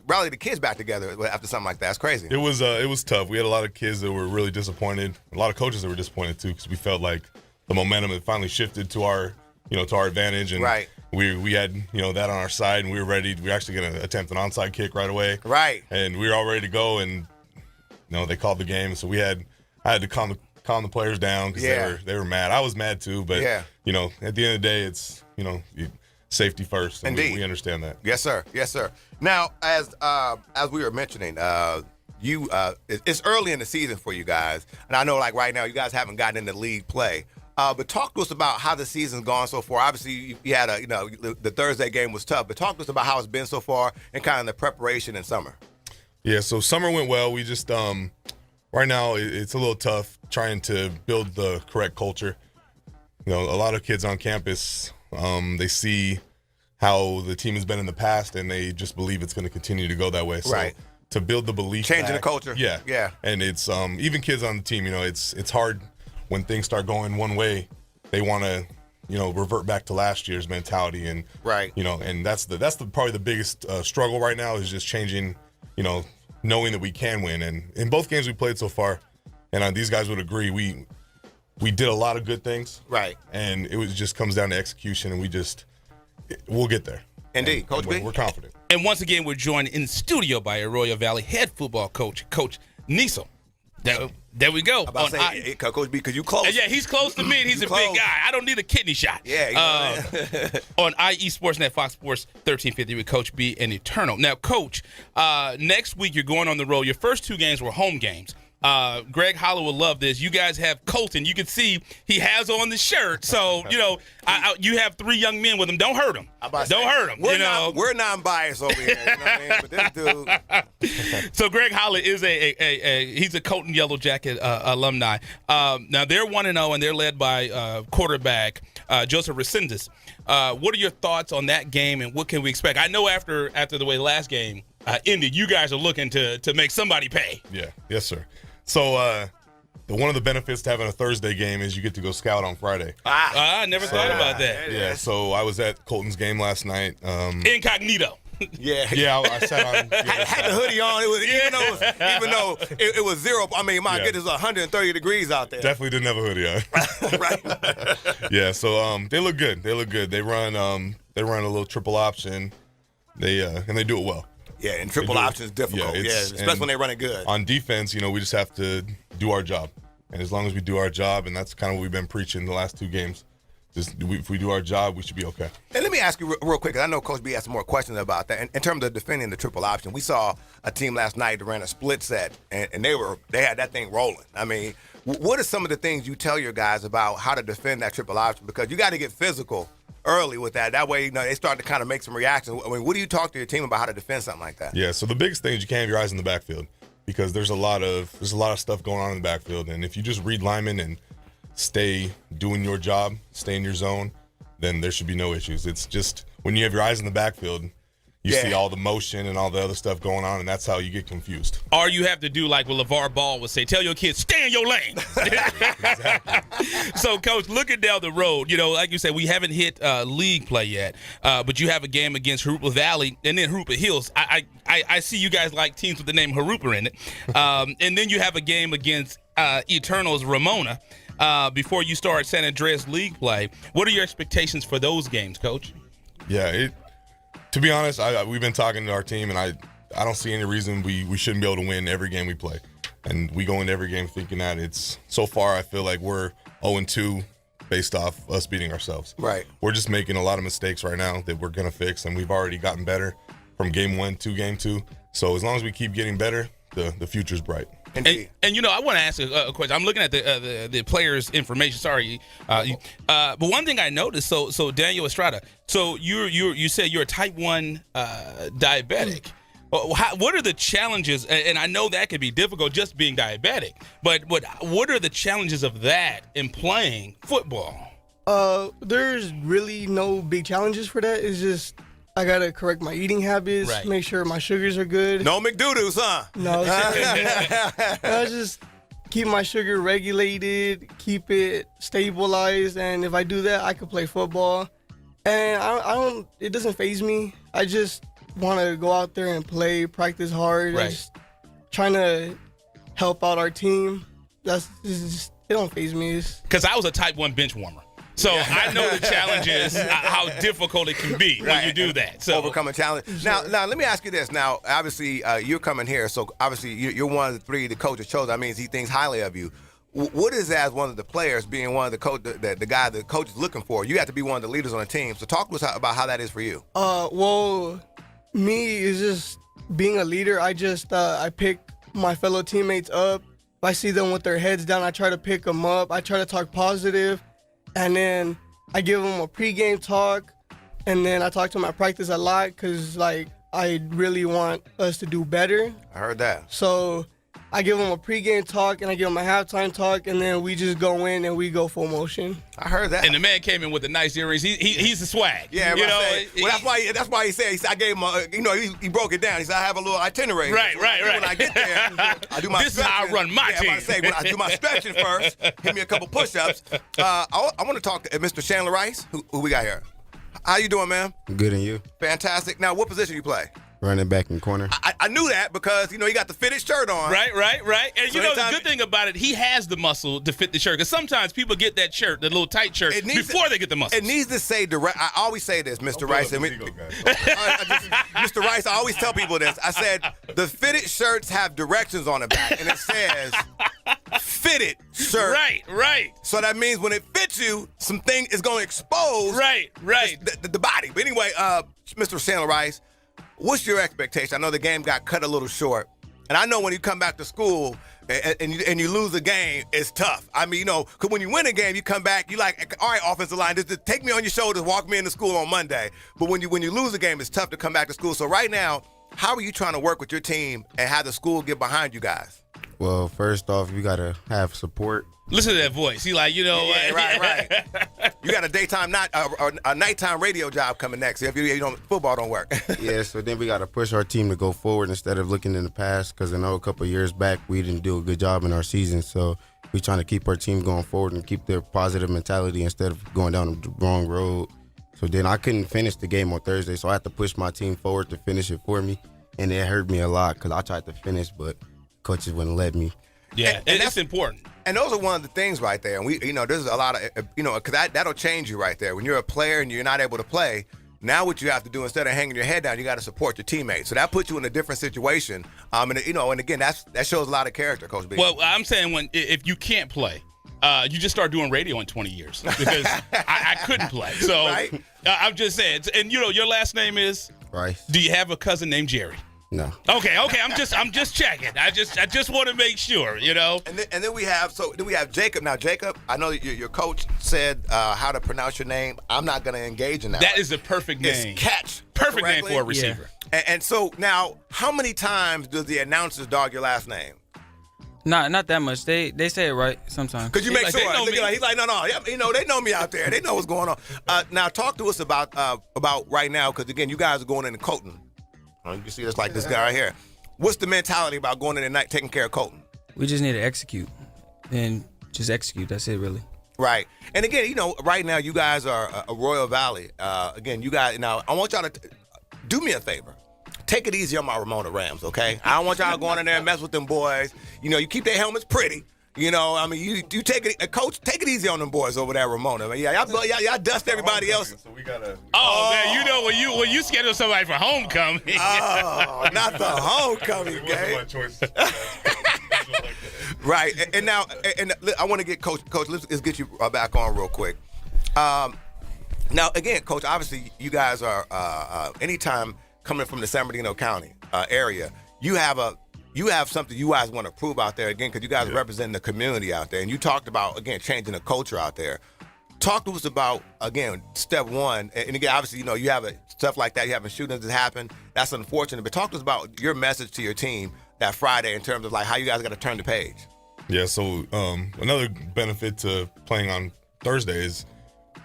rally the kids back together after something like that? That's crazy. It was tough. We had a lot of kids that were really disappointed. A lot of coaches that were disappointed too, because we felt like the momentum had finally shifted to our advantage, and right. we had that on our side, and we were ready. We were actually going to attempt an onside kick right away. Right. And we were all ready to go, and they called the game, so I had to calm the players down because they were mad. I was mad too, but at the end of the day, it's safety first. And indeed, we understand that. Yes, sir. Now, as we were mentioning, it's early in the season for you guys, and I know like right now you guys haven't gotten into league play. But talk to us about how the season's gone so far. Obviously, you had the Thursday game was tough, but talk to us about how it's been so far and kind of the preparation in summer. Yeah, so summer went well. We just right now it's a little tough trying to build the correct culture. A lot of kids on campus, they see how the team has been in the past, and they just believe it's going to continue to go that way. So right. To build the belief, changing the culture. Yeah. And it's even kids on the team. It's hard when things start going one way. They want to revert back to last year's mentality, and right. And that's probably the biggest struggle right now is just changing. Knowing that we can win, and in both games we played so far, and these guys would agree, we did a lot of good things, right? And it just comes down to execution, and we'll get there. Indeed, Coach B. We're confident. And once again, we're joined in studio by Arroyo Valley head football coach, Coach Knesel. There we go. Coach B, because you close. Yeah, he's close to me, and he's a big guy. I don't need a kidney shot. Yeah. On IE Sportsnet, Fox Sports 1350 with Coach B and Eternal. Now, Coach, next week you're going on the road. Your first 2 games were home games. Greg Hollow will love this. You guys have Colton. You can see he has on the shirt. So, you have 3 young men with him. Don't hurt him. Don't hurt him. We're non-biased over here. You know what I mean? But this dude. So Greg Hollow is he's a Colton Yellow Jacket alumni. Now they're 1-0 and they're led by quarterback Joseph Resendez. What are your thoughts on that game, and what can we expect? I know after the way the last game ended, you guys are looking to make somebody pay. Yeah. Yes, sir. So one of the benefits to having a Thursday game is you get to go scout on Friday. I never thought about that. Yeah, so I was at Colton's game last night. Incognito. Yeah, I sat on. Had the hoodie on. It was even though it was 0. I mean, my goodness, it was 130 degrees out there. Definitely didn't have a hoodie on. Right. Yeah, so they look good. They run a little triple option. And they do it well. Yeah, and triple option is difficult. Yeah, especially when they run it good. On defense, we just have to do our job, and as long as we do our job, and that's kind of what we've been preaching the last 2 games. If we do our job, we should be okay. And let me ask you real quick, 'cause I know Coach B has some more questions about that. In terms of defending the triple option, we saw a team last night that ran a split set, and they had that thing rolling. I mean, what are some of the things you tell your guys about how to defend that triple option? Because you got to get physical early with that. That way, they start to kind of make some reactions. I mean, what do you talk to your team about how to defend something like that? Yeah, so the biggest thing is you can't have your eyes in the backfield because there's a lot of stuff going on in the backfield, and if you just read linemen and stay doing your job, stay in your zone, then there should be no issues. It's just when you have your eyes in the backfield, you see all the motion and all the other stuff going on, and that's how you get confused. Or you have to do like what LeVar Ball would say, tell your kids, stay in your lane. So, Coach, looking down the road, like you said, we haven't hit league play yet, but you have a game against Harupa Valley and then Harupa Hills. I see you guys like teams with the name Harupa in it. And then you have a game against Eternal's Ramona. Before you start San Andreas League play. What are your expectations for those games, Coach? Yeah, to be honest, we've been talking to our team, and I don't see any reason we shouldn't be able to win every game we play. And we go into every game thinking that so far I feel like we're 0-2 based off us beating ourselves. Right. We're just making a lot of mistakes right now that we're going to fix, and we've already gotten better from game 1 to game 2. So as long as we keep getting better, the future's bright. And I want to ask a question. I'm looking at the players' information. Sorry, but one thing I noticed. So Daniel Estrada. So you said you're a type 1 diabetic. What are the challenges? And I know that could be difficult just being diabetic. But what are the challenges of that in playing football? There's really no big challenges for that. It's just I gotta correct my eating habits, make sure my sugars are good. No McDoodles, huh? No, I just keep my sugar regulated, keep it stabilized, and if I do that, I could play football. And I don't. It doesn't faze me. I just want to go out there and play, practice hard, just trying to help out our team. It don't faze me. Because I was a type 1 bench warmer. So I know the challenges, how difficult it can be when you do that. So overcome a challenge. Now, let me ask you this. Now, obviously, you're coming here, so obviously you're one of the 3 the coaches chose. That means he thinks highly of you. What is as one of the players being one of the guy the coach is looking for? You have to be one of the leaders on the team. So talk to us about how that is for you. Well, me is just being a leader. I pick my fellow teammates up. If I see them with their heads down, I try to pick them up. I try to talk positive. And then I give them a pregame talk, and then I talk to them at practice a lot because, I really want us to do better. I heard that. So I give them a pregame talk, and I give them a halftime talk, and then we just go in and we go full motion. I heard that. And the man came in with the nice earrings. He's the swag. Yeah, that's why he said I gave him he broke it down. He said I have a little itinerary. Right. When I get there, I do my this stretching. Is how I run my team. When I do my stretching first, hit me a couple push-ups. I want to talk to Mr. Chandler Rice, who we got here. How you doing, man? Good, and you? Fantastic. Now, what position you play? Running back in corner. I knew that because, he got the fitted shirt on. Right. And, so the good thing about it, he has the muscle to fit the shirt. Because sometimes people get that shirt, the little tight shirt, before they get the muscle. It needs to say direct. I always say this, Mr. Rice. Mr. Rice, I always tell people this. I said, the fitted shirts have directions on the back, and it says fitted shirt. Right. So that means when it fits you, something is going to expose the body. But anyway, Mr. Chandler Rice, what's your expectation? I know the game got cut a little short. And I know when you come back to school and you lose a game, it's tough. I mean, because when you win a game, you come back, you like, all right, offensive line, just take me on your shoulders, walk me into school on Monday. But when you lose a game, it's tough to come back to school. So right now, how are you trying to work with your team and have the school get behind you guys? Well, first off, you got to have support. Listen to that voice. He like, right. You got a nighttime radio job coming next. If football don't work. Yeah, so then we got to push our team to go forward instead of looking in the past. Because I know a couple of years back we didn't do a good job in our season. So we trying to keep our team going forward and keep their positive mentality instead of going down the wrong road. So then I couldn't finish the game on Thursday, so I had to push my team forward to finish it for me, and it hurt me a lot because I tried to finish, but coaches wouldn't let me. Yeah, and that's important. And those are one of the things right there. And we, there's a lot of, because that'll change you right there. When you're a player and you're not able to play, now what you have to do, instead of hanging your head down, you got to support your teammates. So that puts you in a different situation. And again, that shows a lot that Coach B. Well, I'm saying if you can't play, you just start doing radio in 20 years because I couldn't play. So right? I'm just saying. And your last name is Rice. Do you have a cousin named Jerry? No. Okay. I'm just checking. I just want to make sure, And then we have Jacob. Now, Jacob, I know your coach said how to pronounce your name. I'm not going to engage in that. That is the perfect name. It's Catch. Perfect correctly. name for a receiver. Yeah. And so now, how many times does the announcers dog your last name? Not that much. They say it right sometimes. Could you make sure? He's like, no. They know me out there. They know what's going on. Now, talk to us about right now, because again, you guys are going into Colton. You can see this like this guy right here. What's the mentality about going in at night, taking care of Colton? We just need to execute, and just execute. That's it, really. Right. And again, right now you guys are Arroyo Valley. Again, you guys. Now, I want y'all to do me a favor. Take it easy on my Ramona Rams, okay? I don't want y'all going in there and mess with them boys. You keep their helmets pretty. You take it, coach. Take it easy on them boys over there, Ramona. Yeah, y'all dust everybody else. So we gotta. Man, when you schedule somebody for homecoming. Oh, not the homecoming game. Right, and now, I want to get Coach. Let's get you back on real quick. Now, again, Coach. Obviously, you guys are anytime coming from the San Bernardino County area, you have something you guys want to prove out there, again, because you guys are representing the community out there. And you talked about, again, changing the culture out there. Talk to us about, again, step one. And again, obviously, you have stuff like that. You having shootings that happen. That's unfortunate. But talk to us about your message to your team that Friday in terms of like how you guys got to turn the page. Yeah, so another benefit to playing on Thursday is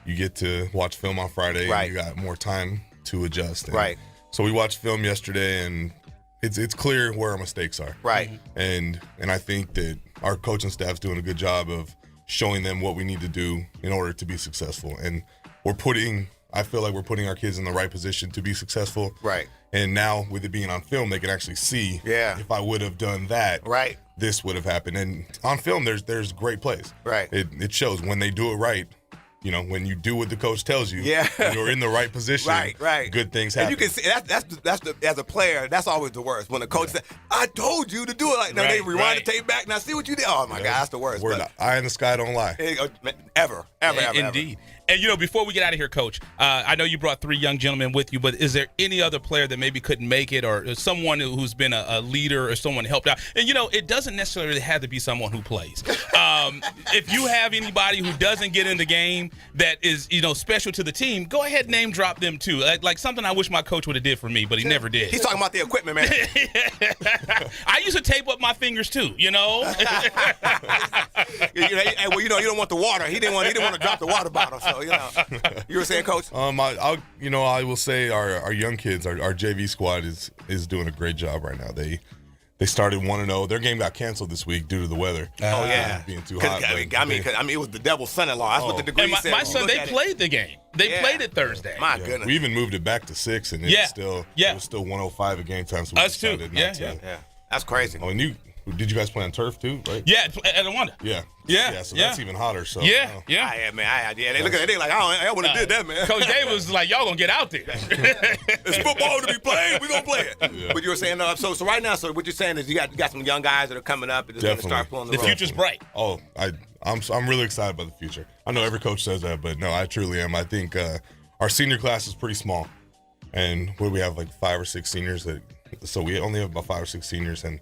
you get to watch film on Friday. Right. And you got more time to adjust. And right. So we watched film yesterday, and it's clear where our mistakes are. Right. And I think that our coaching staff's doing a good job of showing them what we need to do in order to be successful. And I feel like we're putting our kids in the right position to be successful. Right. And now with it being on film, they can actually see if I would have done that, right, this would have happened. And on film, there's great plays. Right. It shows when they do it right. When you do what the coach tells you, and you're in the right position, right. good things happen. And you can see that's as a player, that's always the worst. When the coach said, "I told you to do it," like now they rewind the tape back. Now see what you did. Oh my God, that's the worst. Eye in the sky don't lie. Ever. Indeed. And before we get out of here, Coach, I know you brought 3 young gentlemen with you, but is there any other player that maybe couldn't make it, or someone who's been a leader, or someone helped out? And it doesn't necessarily have to be someone who plays. If you have anybody who doesn't get in the game that is special to the team, go ahead and name drop them too. Like something I wish my coach would have did for me, but he never did. He's talking about the equipment, man. I used to tape up my fingers too. You don't want the water. He didn't want to drop the water bottle. So you were saying, Coach? I will say our young kids, our JV squad is doing a great job right now. They started 1-0. Their game got canceled this week due to the weather. Oh yeah, being too hot. It was the devil's son-in-law. That's what the degree said. My son, they played the game. They played it Thursday. My goodness. We even moved it back to 6, and it was still 105 at game time. So we decided not to. Yeah. That's crazy. Oh, and did you guys play on turf too, right? Yeah, at Rwanda. Yeah. So that's even hotter. So yeah. They look at it, they like, I would have did that, man. Coach Dave was like, y'all gonna get out there. It's football to be played. We gonna play it. Yeah. But you were saying so right now. So what you're saying is you got some young guys that are coming up and just gonna start pulling the future's bright. Oh, I'm really excited about the future. I know every coach says that, but no, I truly am. I think our senior class is pretty small, and we have like 5 or 6 seniors. So we only have about 5 or 6 seniors, and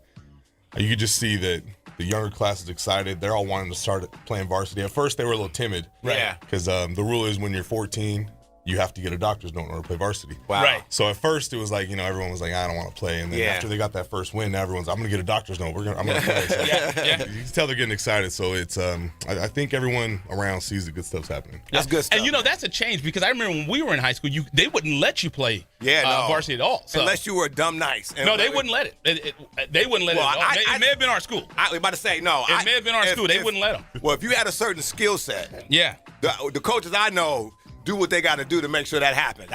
you could just see that the younger class is excited. They're all wanting to start playing varsity. At first, they were a little timid. Right. Because the rule is when you're 14, you have to get a doctor's note in order to play varsity. Wow. Right. So at first it was like, everyone was like, I don't want to play. And then after they got that first win, now everyone's, I'm going to get a doctor's note. I'm going to play. So you can tell they're getting excited. So it's, I think everyone around sees the good stuff's happening. That's good stuff. And that's a change, because I remember when we were in high school, they wouldn't let you play varsity at all. So. Unless you were dumb nice. No, they wouldn't let it. They wouldn't let it at all. It may have been our school. I was about to say, no. It may have been our school. They wouldn't let them. Well, if you had a certain skill set, the coaches I know do what they got to do to make sure that happens.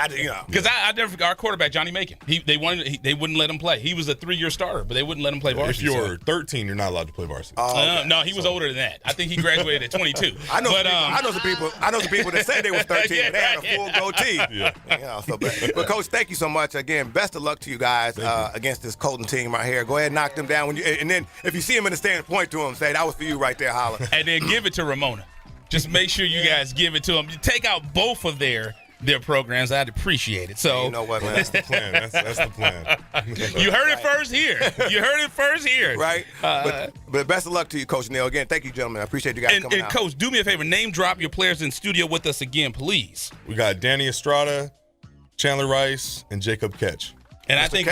Because I never forget our quarterback, Johnny Macon. They wouldn't let him play. He was a 3-year starter, but they wouldn't let him play varsity. If you're 13, you're not allowed to play varsity. No, he was older than that. I think he graduated at 22. I know some people that said they was 13 and they had a full goatee. But Coach, thank you so much. Again, best of luck to you guys against this Colton team right here. Go ahead and knock them down. And then if you see them in the stand, point to them, say, that was for you right there, holla. And then give it to Ramona. Just make sure you guys give it to them. Take out both of their programs. I'd appreciate it. So you know what, man? That's the plan. That's the plan. You heard it first here. Right. But best of luck to you, Coach Neal. Again, thank you, gentlemen. I appreciate you guys coming out. And Coach, do me a favor. Name drop your players in studio with us again, please. We got Danny Estrada, Chandler Rice, and Jacob Ketch. And I think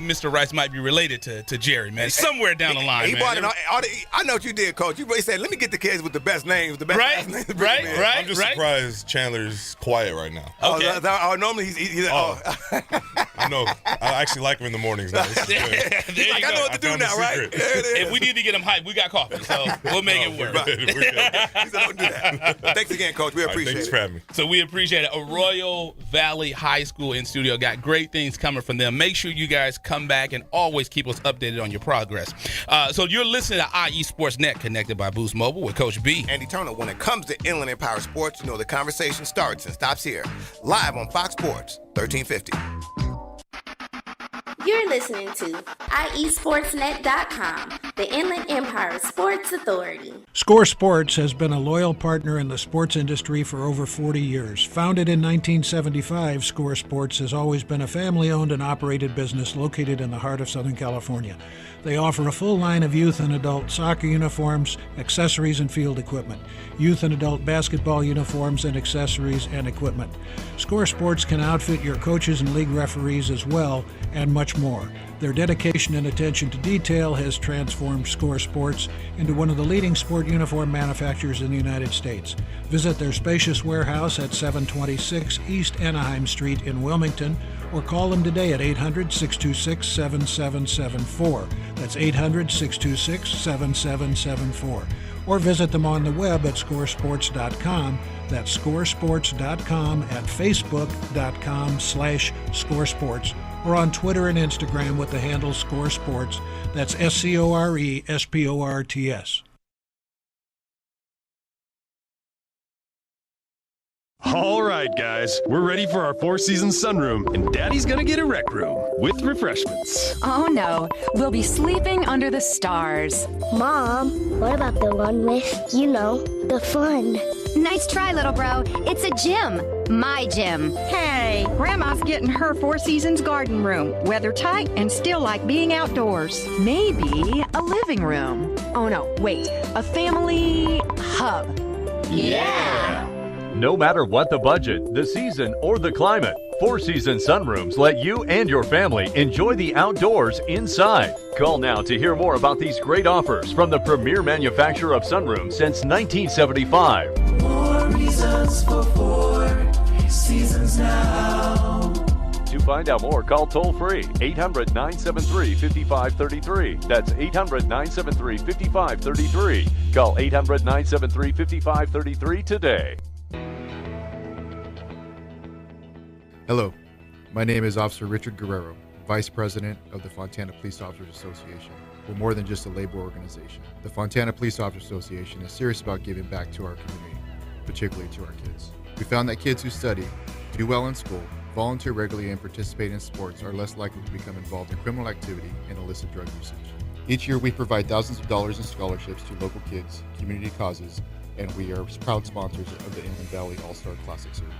Mr. Rice might be related to Jerry, man. Somewhere down the line, he man. Brought in I know what you did, Coach. You really said, let me get the kids with the best names, the best last names. Right. I'm just surprised Chandler's quiet right now. Okay. Normally he's I know. I actually like him in the mornings now. This is good. He's like, I know what to do now, right? If we need to get him hyped, we got coffee, so we'll make it work. He said, don't do that. Thanks again, Coach. We appreciate it. Thanks for having me. So we appreciate it. Arroyo Valley High School in studio got great things coming from them. Make sure you guys come back and always keep us updated on your progress. So you're listening to IE Sports Net, connected by Boost Mobile with Coach B. Andy Turner. When it comes to Inland Empire Sports, the conversation starts and stops here. Live on Fox Sports 1350. You're listening to IESportsNet.com, the Inland Empire Sports Authority. Score Sports has been a loyal partner in the sports industry for over 40 years. Founded in 1975, Score Sports has always been a family-owned and operated business located in the heart of Southern California. They offer a full line of youth and adult soccer uniforms, accessories, and field equipment, youth and adult basketball uniforms and accessories and equipment. Score Sports can outfit your coaches and league referees as well, and much more. Their dedication and attention to detail has transformed Score Sports into one of the leading sport uniform manufacturers in the United States. Visit their spacious warehouse at 726 East Anaheim Street in Wilmington, or call them today at 800-626-7774. That's 800-626-7774. Or visit them on the web at scoresports.com. That's scoresports.com, at facebook.com/scoresports, or on Twitter and Instagram with the handle Score Sports. That's SCORESPORTS. All right, guys, we're ready for our four-season sunroom, and Daddy's gonna get a rec room with refreshments. Oh no, we'll be sleeping under the stars. Mom, what about the one with, the fun? Nice try, little bro. It's a gym. My gym. Hey, Grandma's getting her Four Seasons garden room. Weather tight and still like being outdoors. Maybe a living room. Oh no, wait, a family hub. Yeah! No matter what the budget, the season, or the climate, Four Season Sunrooms let you and your family enjoy the outdoors inside. Call now to hear more about these great offers from the premier manufacturer of sunrooms since 1975. More reasons for Four Seasons now. To find out more, call toll-free 800-973-5533. That's 800-973-5533. Call 800-973-5533 today. Hello, my name is Officer Richard Guerrero, Vice President of the Fontana Police Officers Association. We're more than just a labor organization. The Fontana Police Officers Association is serious about giving back to our community, particularly to our kids. We found that kids who study, do well in school, volunteer regularly, and participate in sports are less likely to become involved in criminal activity and illicit drug usage. Each year we provide thousands of dollars in scholarships to local kids, community causes, and we are proud sponsors of the Inland Valley All-Star Classic Series.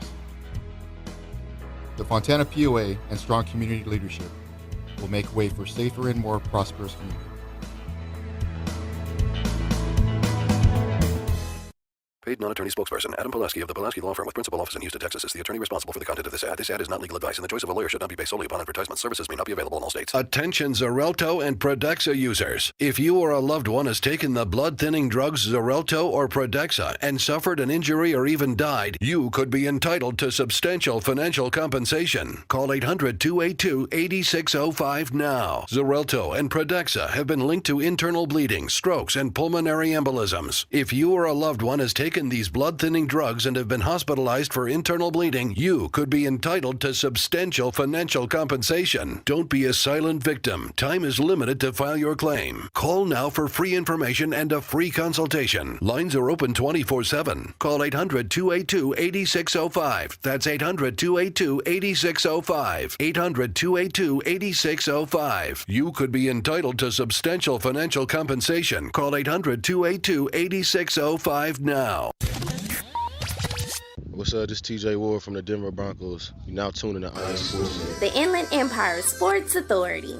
The Fontana POA and strong community leadership will make way for safer and more prosperous communities. Paid non-attorney spokesperson Adam Pulaski of the Pulaski Law Firm with principal office in Houston, Texas is the attorney responsible for the content of this ad. This ad is not legal advice, and the choice of a lawyer should not be based solely upon advertisement. Services may not be available in all states. Attention Xarelto and Pradaxa users. If you or a loved one has taken the blood-thinning drugs Xarelto or Pradaxa and suffered an injury or even died, you could be entitled to substantial financial compensation. Call 800-282-8605 now. Xarelto and Pradaxa have been linked to internal bleeding, strokes, and pulmonary embolisms. If you or a loved one has taken these blood-thinning drugs and have been hospitalized for internal bleeding, you could be entitled to substantial financial compensation. Don't be a silent victim. Time is limited to file your claim. Call now for free information and a free consultation. Lines are open 24/7. Call 800-282-8605. That's 800-282-8605. 800-282-8605. You could be entitled to substantial financial compensation. Call 800-282-8605 now. What's up? This is TJ Ward from the Denver Broncos. You're now tuning to Iron Sports. The Inland Empire Sports Authority.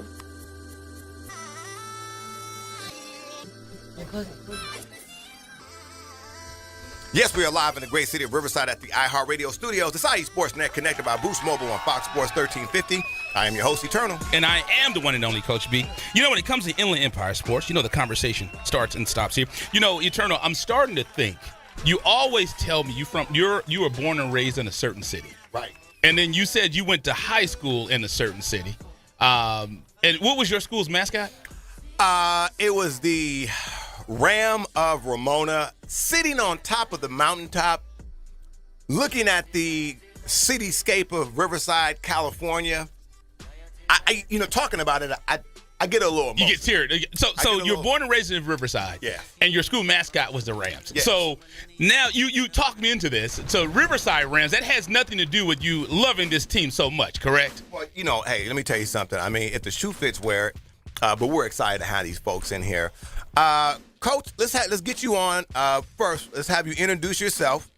Yes, we are live in the great city of Riverside at the iHeartRadio studios. It's IE Sportsnet connected by Boost Mobile on Fox Sports 1350. I am your host, Eternal. And I am the one and only Coach B. You know, when it comes to Inland Empire Sports, you know the conversation starts and stops here. You know, Eternal, I'm starting to think, you always tell me you were born and raised in a certain city. Right. And then you said you went to high school in a certain city. And what was your school's mascot? It was the Ram of Ramona, sitting on top of the mountaintop, looking at the cityscape of Riverside, California. I talking about it, I get a little emotional. You get teared. So you're born and raised in Riverside. Yeah. And your school mascot was the Rams. Yes. So now you talk me into this. So Riverside Rams, that has nothing to do with you loving this team so much, correct? Well, hey, let me tell you something. I mean, if the shoe fits, wear it. But we're excited to have these folks in here. Coach, let's get you on. First, let's have you introduce yourself.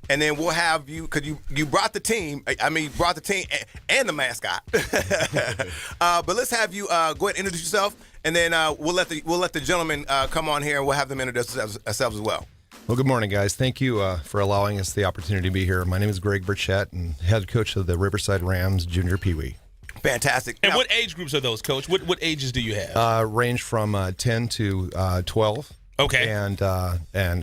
And then we'll have you, because you brought the team. You brought the team and the mascot. But let's have you go ahead and introduce yourself, and then we'll let the gentlemen come on here, and we'll have them introduce themselves as well. Well, good morning, guys. Thank you for allowing us the opportunity to be here. My name is Greg Burchett, and head coach of the Riverside Rams Junior Pee Wee. Fantastic. And what age groups are those, Coach? What ages do you have? Range from 10 to 12. Okay. And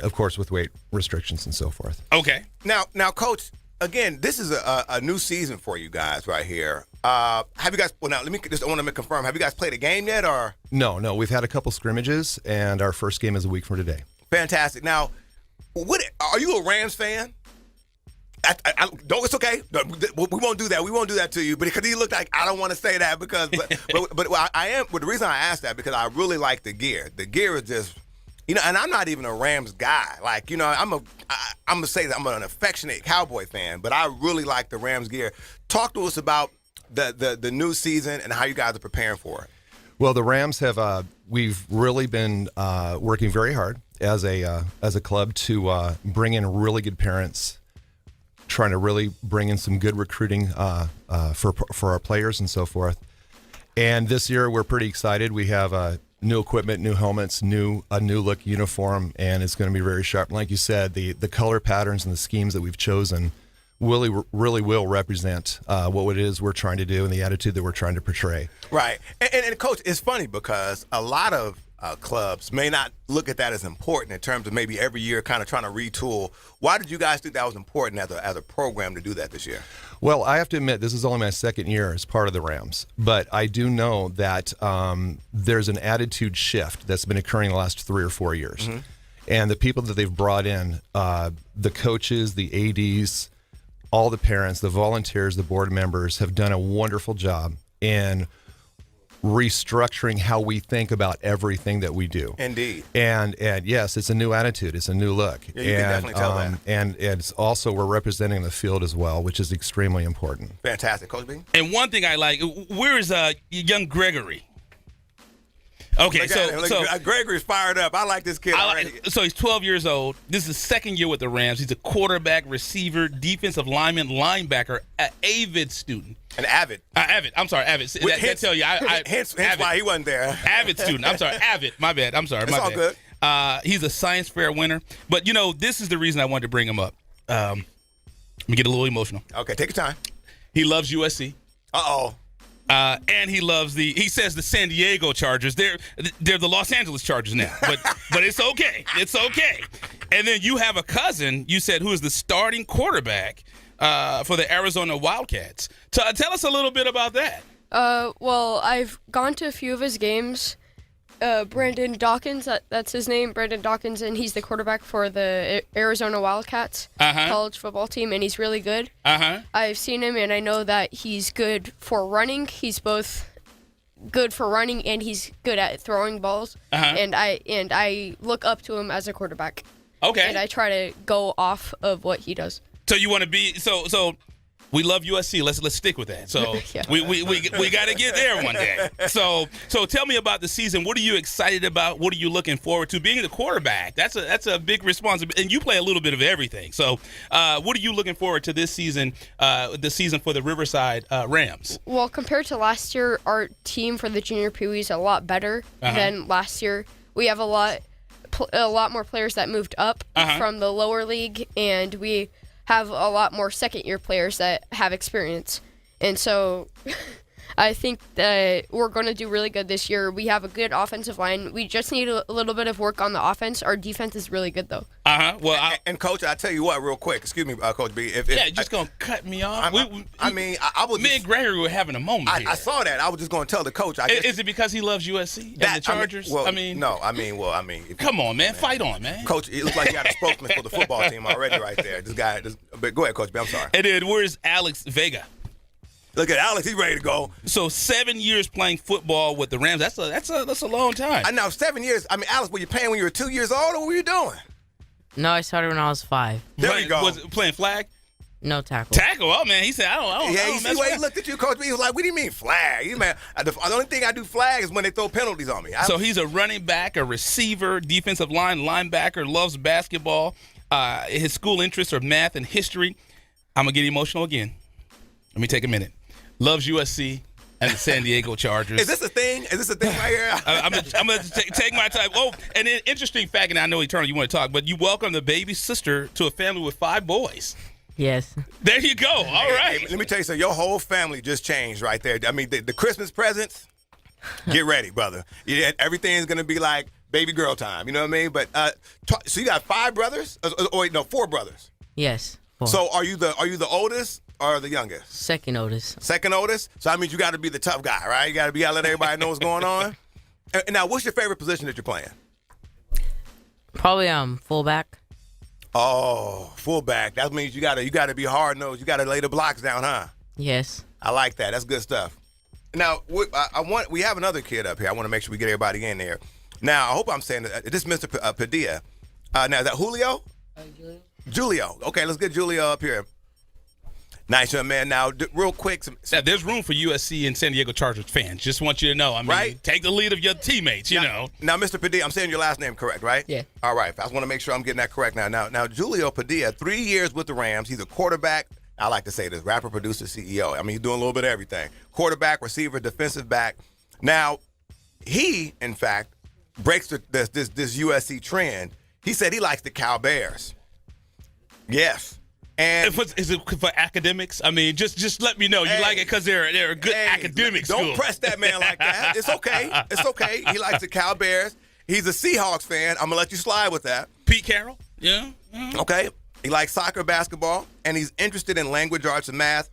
of course with weight restrictions and so forth. Okay. Now, Coach, again, this is a new season for you guys right here. Have you guys? Well, now I want to confirm. Have you guys played a game yet, or? No. We've had a couple scrimmages, and our first game is a week from today. Fantastic. Now, are you a Rams fan? No, it's okay. We won't do that. We won't do that to you. But because he looked like, I don't want to say that but I am. But the reason I asked that because I really like the gear. The gear is just. And I'm not even a Rams guy. I'm gonna say that I'm an affectionate Cowboy fan, but I really like the Rams gear. Talk to us about the new season and how you guys are preparing for it. Well, the Rams have we've really been working very hard as a club to bring in really good parents, trying to really bring in some good recruiting for our players and so forth. And this year we're pretty excited. We have new equipment, new helmets, a new look uniform, and it's going to be very sharp. And like you said, the color patterns and the schemes that we've chosen really will represent what it is we're trying to do and the attitude that we're trying to portray. Right. And Coach, it's funny because a lot of clubs may not look at that as important in terms of maybe every year kind of trying to retool. Why did you guys think that was important as a program to do that this year? Well, I have to admit, this is only my second year as part of the Rams, but I do know that there's an attitude shift that's been occurring the last 3 or 4 years. Mm-hmm. And the people that they've brought in, the coaches, the ADs, all the parents, the volunteers, the board members have done a wonderful job in restructuring how we think about everything that we do. Indeed. And yes, it's a new attitude. It's a new look. Yeah, you can definitely tell that. And it's also, we're representing the field as well, which is extremely important. Fantastic. Coach B? And one thing I like, where is young Gregory? Okay, so Gregory's fired up. I like this kid already. So he's 12 years old. This is his second year with the Rams. He's a quarterback, receiver, defensive lineman, linebacker, an avid student. An avid. I'm sorry, avid. That tell you. Hence why he wasn't there. Avid student. I'm sorry, avid. My bad. I'm sorry. It's all good. He's a science fair winner. But, this is the reason I wanted to bring him up. Let me get a little emotional. Okay, take your time. He loves USC. Uh-oh. And he says the San Diego Chargers, they're the Los Angeles Chargers now. But it's okay. It's okay. And then you have a cousin, you said, who is the starting quarterback for the Arizona Wildcats. Tell us a little bit about that. Well, I've gone to a few of his games. Brandon Dawkins, that's his name, Brandon Dawkins, and he's the quarterback for the Arizona Wildcats college football team, and he's really good. I've seen him, and I know that he's good for running. He's both good for running, and he's good at throwing balls. And I look up to him as a quarterback. Okay. And I try to go off of what he does. So you want to be so. We love USC. Let's stick with that. So Yeah. we got to get there one day. So tell me about the season. What are you excited about? What are you looking forward to? Being the quarterback, that's a big responsibility, and you play a little bit of everything. So what are you looking forward to this season? The season for the Riverside Rams. Well, compared to last year, our team for the junior Pee-wee is a lot better than last year. We have a lot more players that moved up from the lower league, and we have a lot more second-year players that have experience. And so I think that we're going to do really good this year. We have a good offensive line. We just need a little bit of work on the offense. Our defense is really good, though. Well, and Coach, I tell you what, real quick. Excuse me, Coach B. If you're just going to cut me off. I was. Me and Gregory were having a moment here. I saw that. I was just going to tell the coach. Is it because he loves USC and the Chargers? Come on, man. Fight on, man. Coach, it looks like you got a spokesman for the football team already right there. But go ahead, Coach B. I'm sorry. And then where's Alex Vega? Look at Alex, he's ready to go. So 7 years playing football with the Rams, that's a long time. I know, 7 years. I mean, Alex, were you playing when you were 2 years old, or what were you doing? No, I started when I was 5. There you go. Was it playing flag? No, tackle. Tackle? Oh, man, he said, I don't Yeah, you see the way he looked at you, Coach B? He was like, what do you mean flag? The only thing I do flag is when they throw penalties on me. So he's a running back, a receiver, defensive line, linebacker, loves basketball. His school interests are math and history. I'm going to get emotional again. Let me take a minute. Loves USC and the San Diego Chargers. Is this a thing? Is this a thing right here? I'm going to take my time. Oh, and an interesting fact, and I know, Eternal, you want to talk, but you welcome the baby sister to a family with 5 boys. Yes. There you go. All right. Hey, let me tell you something. Your whole family just changed right there. I mean, the Christmas presents, get ready, brother. Everything's going to be like baby girl time. You know what I mean? But so you got 5 brothers? Or 4 brothers? Yes. 4. So are you the oldest? Or the youngest? Second oldest. Second oldest? So that means you got to be the tough guy, right? You got to let everybody know what's going on. And now, what's your favorite position that you're playing? Probably fullback. Oh, fullback. That means you got to be hard nosed. You got to lay the blocks down, huh? Yes. I like that. That's good stuff. Now, we have another kid up here. I want to make sure we get everybody in there. Now, I hope I'm saying that. This is Mr. Padilla. Now, is that Julio? Julio. Julio. Okay, let's get Julio up here. Nice young man. Now, real quick. There's room for USC and San Diego Chargers fans. Just want you to know. I mean, right? Take the lead of your teammates, you know. Now, Mr. Padilla, I'm saying your last name correct, right? Yeah. All right. I just want to make sure I'm getting that correct now. Now, Julio Padilla, 3 years with the Rams. He's a quarterback. I like to say this, rapper, producer, CEO. I mean, he's doing a little bit of everything. Quarterback, receiver, defensive back. Now, he, in fact, breaks this USC trend. He said he likes the Cal Bears. Yes. And is it for academics? I mean, just let me know. You like it because they're a good academic school. Don't press that man like that. It's okay. It's okay. He likes the Cal Bears. He's a Seahawks fan. I'm going to let you slide with that. Pete Carroll? Yeah. Okay. He likes soccer, basketball, and he's interested in language arts and math.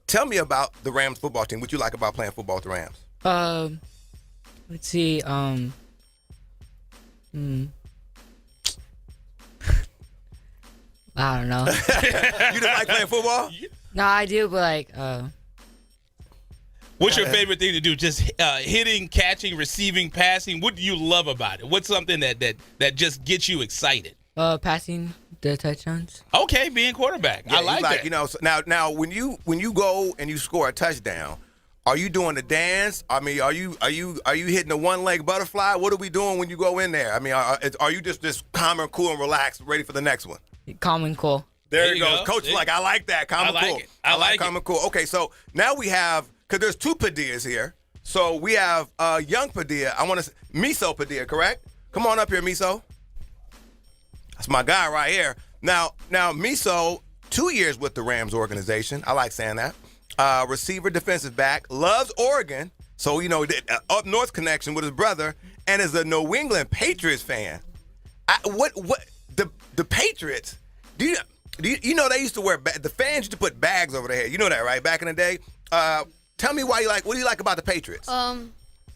Tell me about the Rams football team. What you like about playing football with the Rams? Let's see. I don't know. You just like playing football? No, I do, but What's your favorite thing to do? Just hitting, catching, receiving, passing? What do you love about it? What's something that just gets you excited? Passing the touchdowns. Okay, being quarterback. Yeah, I like that. You know, so now when you go and you score a touchdown, are you doing the dance? I mean, are you hitting the one-leg butterfly? What are we doing when you go in there? I mean, are you just calm and cool and relaxed, ready for the next one? Calm and cool. There you go. Coach is like, I like that. Calm and cool. I like calm and cool. Okay, so now we have, because there's 2 Padillas here. So we have young Padilla. I want to say Miso Padilla, correct? Come on up here, Miso. That's my guy right here. Now, Miso, 2 years with the Rams organization. I like saying that. Receiver, defensive back, loves Oregon. So, up north connection with his brother, and is a New England Patriots fan. The Patriots? Do you know they used to wear the fans used to put bags over their head? You know that, right? Back in the day. Tell me what do you like about the Patriots?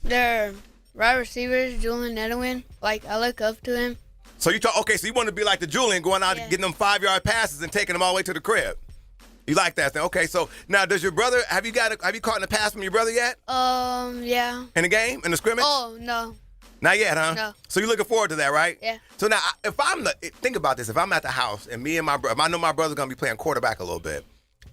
Their wide receivers, Julian Edelman. Like, I look up to him. So you want to be like the Julian, going out and getting them 5-yard passes and taking them all the way to the crib. You like that thing? Okay, so now does your brother have you caught in a pass from your brother yet? Yeah. In the game? In the scrimmage? Oh, no. Not yet, huh? No. So you're looking forward to that, right? Yeah. So now, think about this. If I'm at the house and me and my brother, I know my brother's going to be playing quarterback a little bit,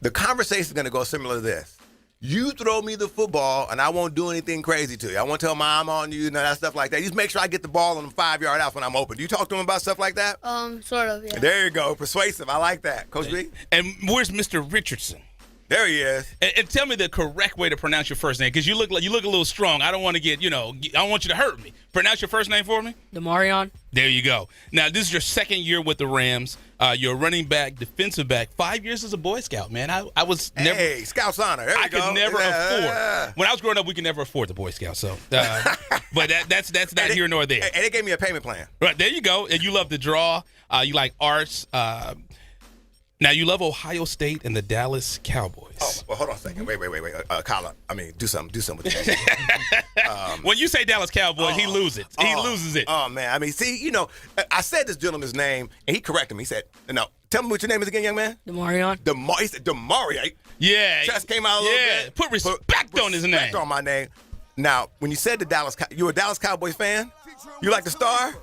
the conversation is going to go similar to this. You throw me the football, and I won't do anything crazy to you. I won't tell Mom on you, that stuff like that. You just make sure I get the ball on the 5-yard out when I'm open. Do you talk to him about stuff like that? Sort of, yeah. There you go. Persuasive. I like that. Coach B? And where's Mr. Richardson? There he is. And tell me the correct way to pronounce your first name, because you look a little strong. I don't want to I don't want you to hurt me. Pronounce your first name for me. Demarion. There you go. Now, this is your second year with the Rams. You're a running back, defensive back. 5 years as a Boy Scout, man. I was never. Hey, Scout's honor. There you go. I could never afford. When I was growing up, we could never afford the Boy Scout. So, but that's not here nor there. And they gave me a payment plan. Right there you go. And you love to draw. You like arts. Now, you love Ohio State and the Dallas Cowboys. Oh, well, hold on a second. Wait. Kyle, do something with that. When you say Dallas Cowboys, he loses it. He loses it. Oh, man. See, I said this gentleman's name, and he corrected me. He said, no, tell me what your name is again, young man. Demarion. He said Demarion. Yeah. Chest came out a little bit. Put respect on his name. Respect on my name. Now, when you said you a Dallas Cowboys fan? You like the Star?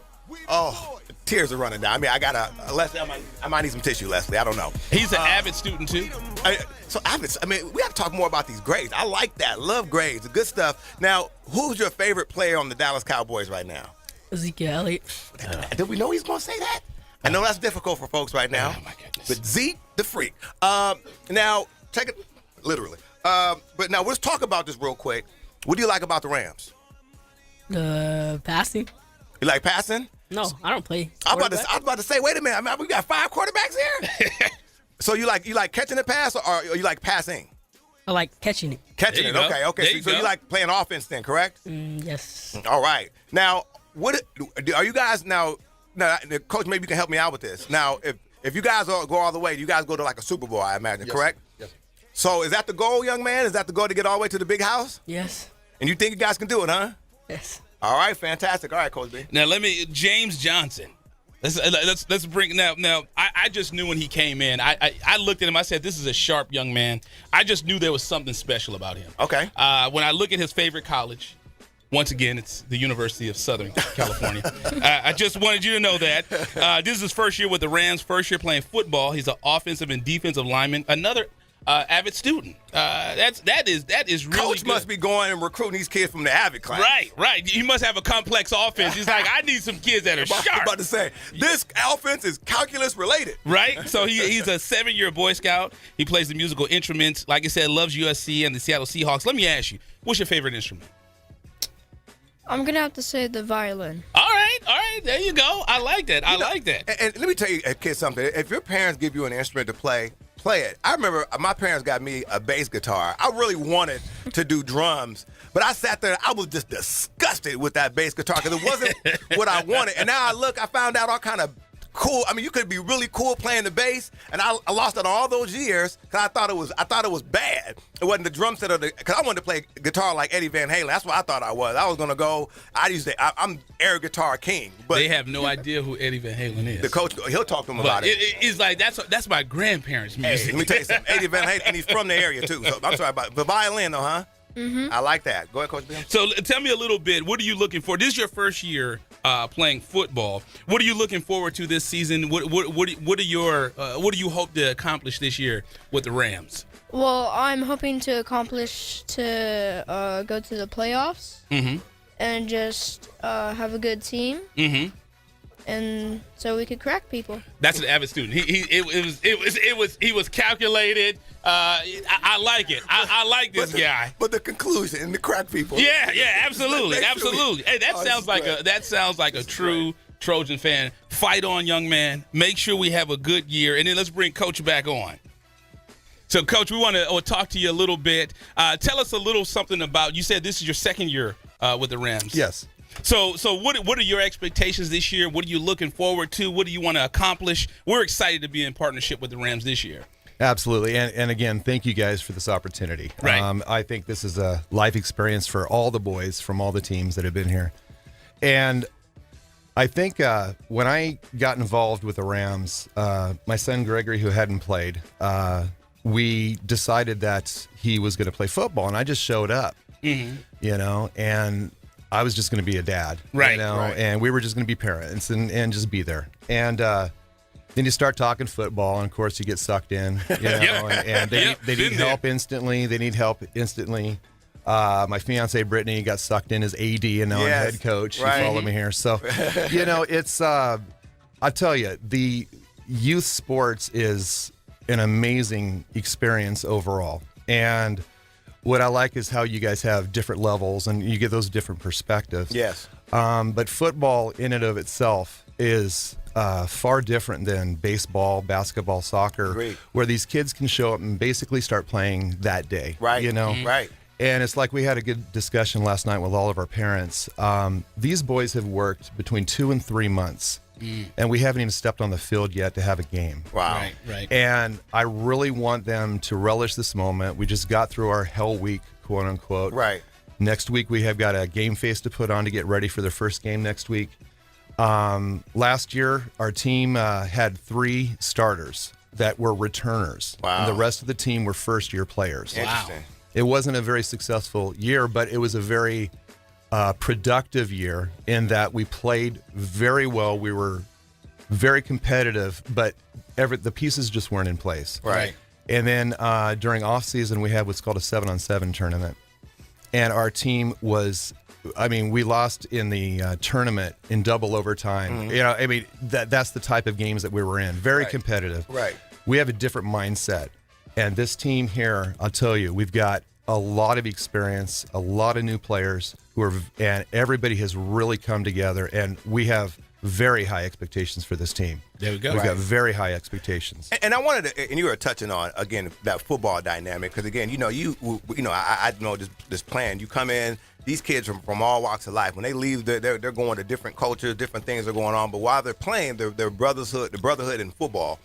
Oh, tears are running down. Leslie, I might need some tissue, Leslie. I don't know. He's an avid student, too. We have to talk more about these grades. I like that. Love grades. Good stuff. Now, who's your favorite player on the Dallas Cowboys right now? Ezekiel Elliott. Did we know he's going to say that? I know that's difficult for folks right now. Oh, my goodness. But Zeke, the freak. Now, take it literally. But now, let's talk about this real quick. What do you like about the Rams? Passing. You like passing? No, I don't play. I was about to say, wait a minute. We got 5 quarterbacks here? So you like catching the pass or you like passing? I like catching it. Catching it, okay. So you like playing offense then, correct? Yes. All right. Now, what are you guys now, Coach, maybe you can help me out with this. Now, if you guys go all the way, you guys go to like a Super Bowl, I imagine, correct? Yes. So is that the goal, young man? Is that the goal to get all the way to the big house? Yes. And you think you guys can do it, huh? Yes. All right, fantastic. All right, Coach B. Now James Johnson. Let's bring now. I just knew when he came in. I looked at him. I said, "This is a sharp young man." I just knew there was something special about him. Okay. When I look at his favorite college, once again, it's the University of Southern California. I just wanted you to know that this is his first year with the Rams. First year playing football. He's an offensive and defensive lineman. Another avid student. That is really Coach good. must be going and recruiting these kids from the avid class. Right. He must have a complex offense. He's like, I need some kids that are sharp. I'm about to say, this offense is calculus related. Right? So he's a 7-year Boy Scout. He plays the musical instruments. Like I said, loves USC and the Seattle Seahawks. Let me ask you, what's your favorite instrument? I'm going to have to say the violin. All right. There you go. I like that. And let me tell you, kid, something. If your parents give you an instrument to play it. I remember my parents got me a bass guitar. I really wanted to do drums, but I sat there. I was just disgusted with that bass guitar because it wasn't what I wanted. And now I found out all kind of cool. You could be really cool playing the bass, and I lost it all those years because I thought it was bad. It wasn't the drum set because I wanted to play guitar like Eddie Van Halen. That's what I thought I was. I was gonna go. I'm air guitar king. But they have no idea who Eddie Van Halen is. The coach, he'll talk to them about it. It's like that's my grandparents' music. Hey, let me tell you something. Eddie Van Halen, and he's from the area too. So I'm sorry about the violin, though, huh? Mm-hmm. I like that. Go ahead, Coach Ben. So tell me a little bit. What are you looking for? This is your first year playing football. What are you looking forward to this season? What do you hope to accomplish this year with the Rams? Well, I'm hoping to accomplish to go to the playoffs Mm-hmm. and just have a good team. Mm-hmm. and so we could crack people. That's an avid student. He was calculated. I like it. I like this guy. But the conclusion and the crack people. Yeah, absolutely. Hey, that sounds like a true Trojan fan. Fight on, young man. Make sure we have a good year, and then let's bring Coach back on. So, Coach, we want to talk to you a little bit. Tell us a little something about. You said this is your second year with the Rams. Yes. So what are your expectations this year? What are you looking forward to? What do you want to accomplish? We're excited to be in partnership with the Rams this year. Absolutely. And again, thank you guys for this opportunity. Right. I think this is a life experience for all the boys from all the teams that have been here. And I think when I got involved with the Rams, my son Gregory, who hadn't played, we decided that he was going to play football, and I just showed up, and I was just going to be a dad, right? And we were just going to be parents and just be there. And then you start talking football, and of course you get sucked in, and they need help instantly. They need help instantly. My fiance Brittany got sucked in as AD, and now I'm head coach. You follow me here, so it's. I tell you, the youth sports is an amazing experience overall, and what I like is how you guys have different levels and you get those different perspectives. Yes. But football in and of itself is far different than baseball, basketball, soccer, Great. where these kids can show up and basically start playing that day. Right. Right. And it's like we had a good discussion last night with all of our parents. These boys have worked between 2 and 3 months. And we haven't even stepped on the field yet to have a game. Wow. Right. And I really want them to relish this moment. We just got through our hell week, quote unquote. Right. Next week, we have got a game face to put on to get ready for their first game next week. Last year, our team had 3 starters that were returners. Wow. And the rest of the team were first-year players. Interesting. It wasn't a very successful year, but it was a very productive year in that we played very well. We were very competitive, but the pieces just weren't in place. Right. And then during off season, we had what's called a 7-on-7 tournament, and our team was. We lost in the tournament in double overtime. That's the type of games that we were in. Very competitive. Right. We have a different mindset, and this team here, I'll tell you, we've got a lot of experience, a lot of new players and everybody has really come together, and we have very high expectations for this team. There we go. We've got very high expectations. And I wanted to, and you were touching on again that football dynamic, because again, I know this plan. You come in, these kids from all walks of life. When they leave, they're going to different cultures, different things are going on. But while they're playing, their brotherhood in football.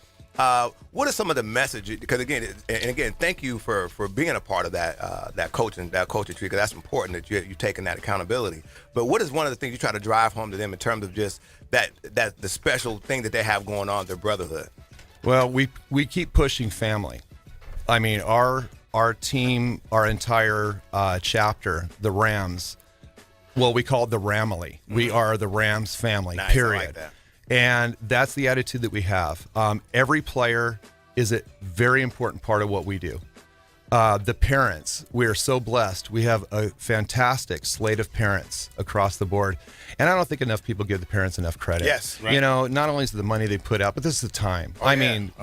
What are some of the messages? Because again, thank you for being a part of that coaching tree, because that's important that you're taking that accountability. But what is one of the things you try to drive home to them in terms of just that the special thing that they have going on, their brotherhood? Well, we keep pushing family. I mean, our team, our entire chapter, the Rams. Well, we call it the Ramily. We are the Rams family. Nice, period. I like that. And that's the attitude that we have. Every player is a very important part of what we do. The parents, we are so blessed. We have a fantastic slate of parents across the board. And I don't think enough people give the parents enough credit. Yes. Right. Not only is it the money they put out, but this is the time.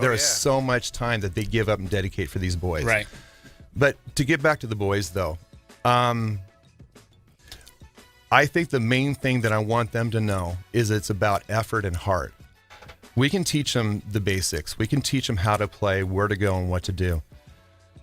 There is so much time that they give up and dedicate for these boys. Right. But to get back to the boys, though, I think the main thing that I want them to know is it's about effort and heart. We can teach them the basics. We can teach them how to play, where to go, and what to do.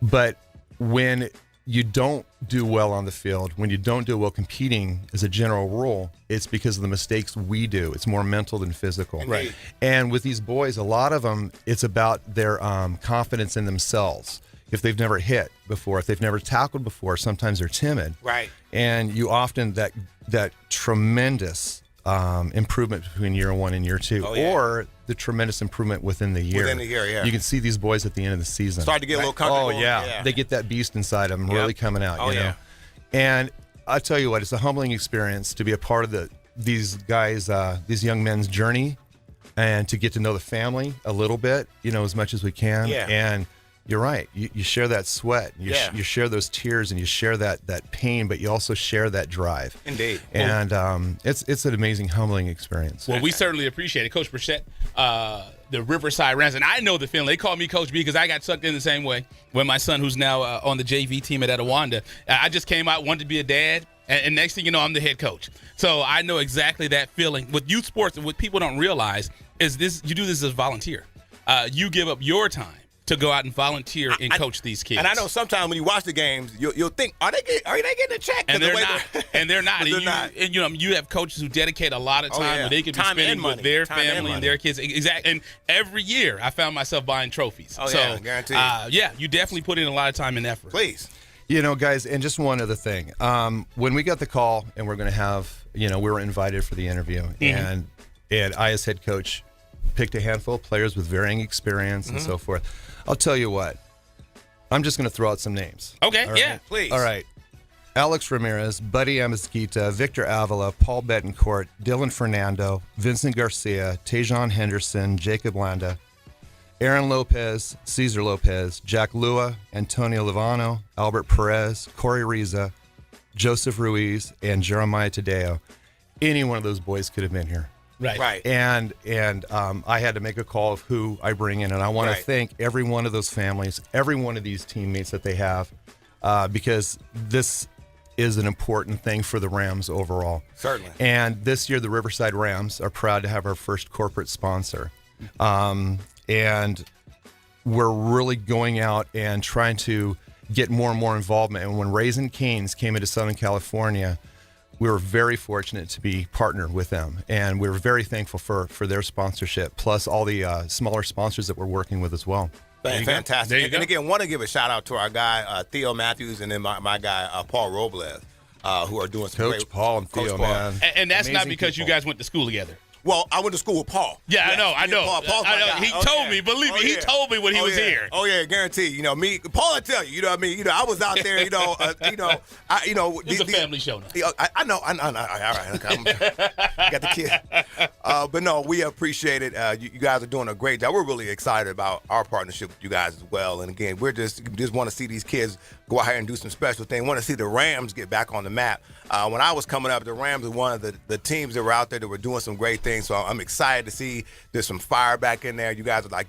But when you don't do well on the field, when you don't do well competing as a general rule, it's because of the mistakes we do. It's more mental than physical. Right. And with these boys, a lot of them, it's about their confidence in themselves. If they've never hit before, if they've never tackled before, sometimes they're timid. Right. And you often, that tremendous improvement between year 1 and year 2, or the tremendous improvement within the year. Within the year, yeah. You can see these boys at the end of the season. Start to get a little comfortable. Oh, yeah. They get that beast inside them really coming out, you know. And I tell you what, it's a humbling experience to be a part of these guys, these young men's journey, and to get to know the family a little bit, as much as we can. Yeah. And You're right. You share that sweat. You share those tears, and you share that pain, but you also share that drive. Indeed. And it's an amazing, humbling experience. Well, we certainly appreciate it. Coach Burchett, the Riverside Rams, and I know the feeling. They call me Coach B because I got sucked in the same way when my son, who's now on the JV team at Etowanda, I just came out, wanted to be a dad, and next thing you know, I'm the head coach. So I know exactly that feeling. With youth sports, what people don't realize is this: you do this as a volunteer. You give up your time to go out and volunteer and coach these kids. And I know sometimes when you watch the games, you'll think, are they getting a check? And they're not. And you have coaches who dedicate a lot of time where they could be spending with their family and their kids. Exactly. And every year I found myself buying trophies. Guaranteed. You definitely put in a lot of time and effort. Please. Guys, and just one other thing. When we got the call and we're going to have, we were invited for the interview, and I, as head coach, picked a handful of players with varying experience and so forth. I'll tell you what. I'm just going to throw out some names. Okay, right? Please. All right. Alex Ramirez, Buddy Amezquita, Victor Avila, Paul Betancourt, Dylan Fernando, Vincent Garcia, Tejon Henderson, Jacob Landa, Aaron Lopez, Cesar Lopez, Jack Lua, Antonio Livano, Albert Perez, Corey Riza, Joseph Ruiz, and Jeremiah Tadeo. Any one of those boys could have been here. Right. And I had to make a call of who I bring in, and I want to thank every one of those families, every one of these teammates that they have, because this is an important thing for the Rams overall. Certainly. And this year, the Riverside Rams are proud to have our first corporate sponsor. And we're really going out and trying to get more and more involvement. And when Raising Cane's came into Southern California, we were very fortunate to be partnered with them, and we're very thankful for their sponsorship, plus all the smaller sponsors that we're working with as well. Fantastic. And again, want to give a shout out to our guy Theo Matthews, and then my guy Paul Robles, who are doing some Coach Paul and Theo, man. And that's amazing not because people. you guys went to school together. Well, I went to school with Paul. Yeah, yes, I know. Paul's my guy. He told me, believe me, he told me when he was here. Oh yeah, guaranteed. Me, Paul, I tell you, what I mean. I was out there, it's a family show now. I know. All right, okay, got the kid. But no, we appreciate it. You guys are doing a great job. We're really excited about our partnership with you guys as well. And again, we're just want to see these kids go out here and do some special things. Want to see the Rams get back on the map. When I was coming up, the Rams were one of the teams that were out there that were doing some great things. So I'm excited to see there's some fire back in there. You guys are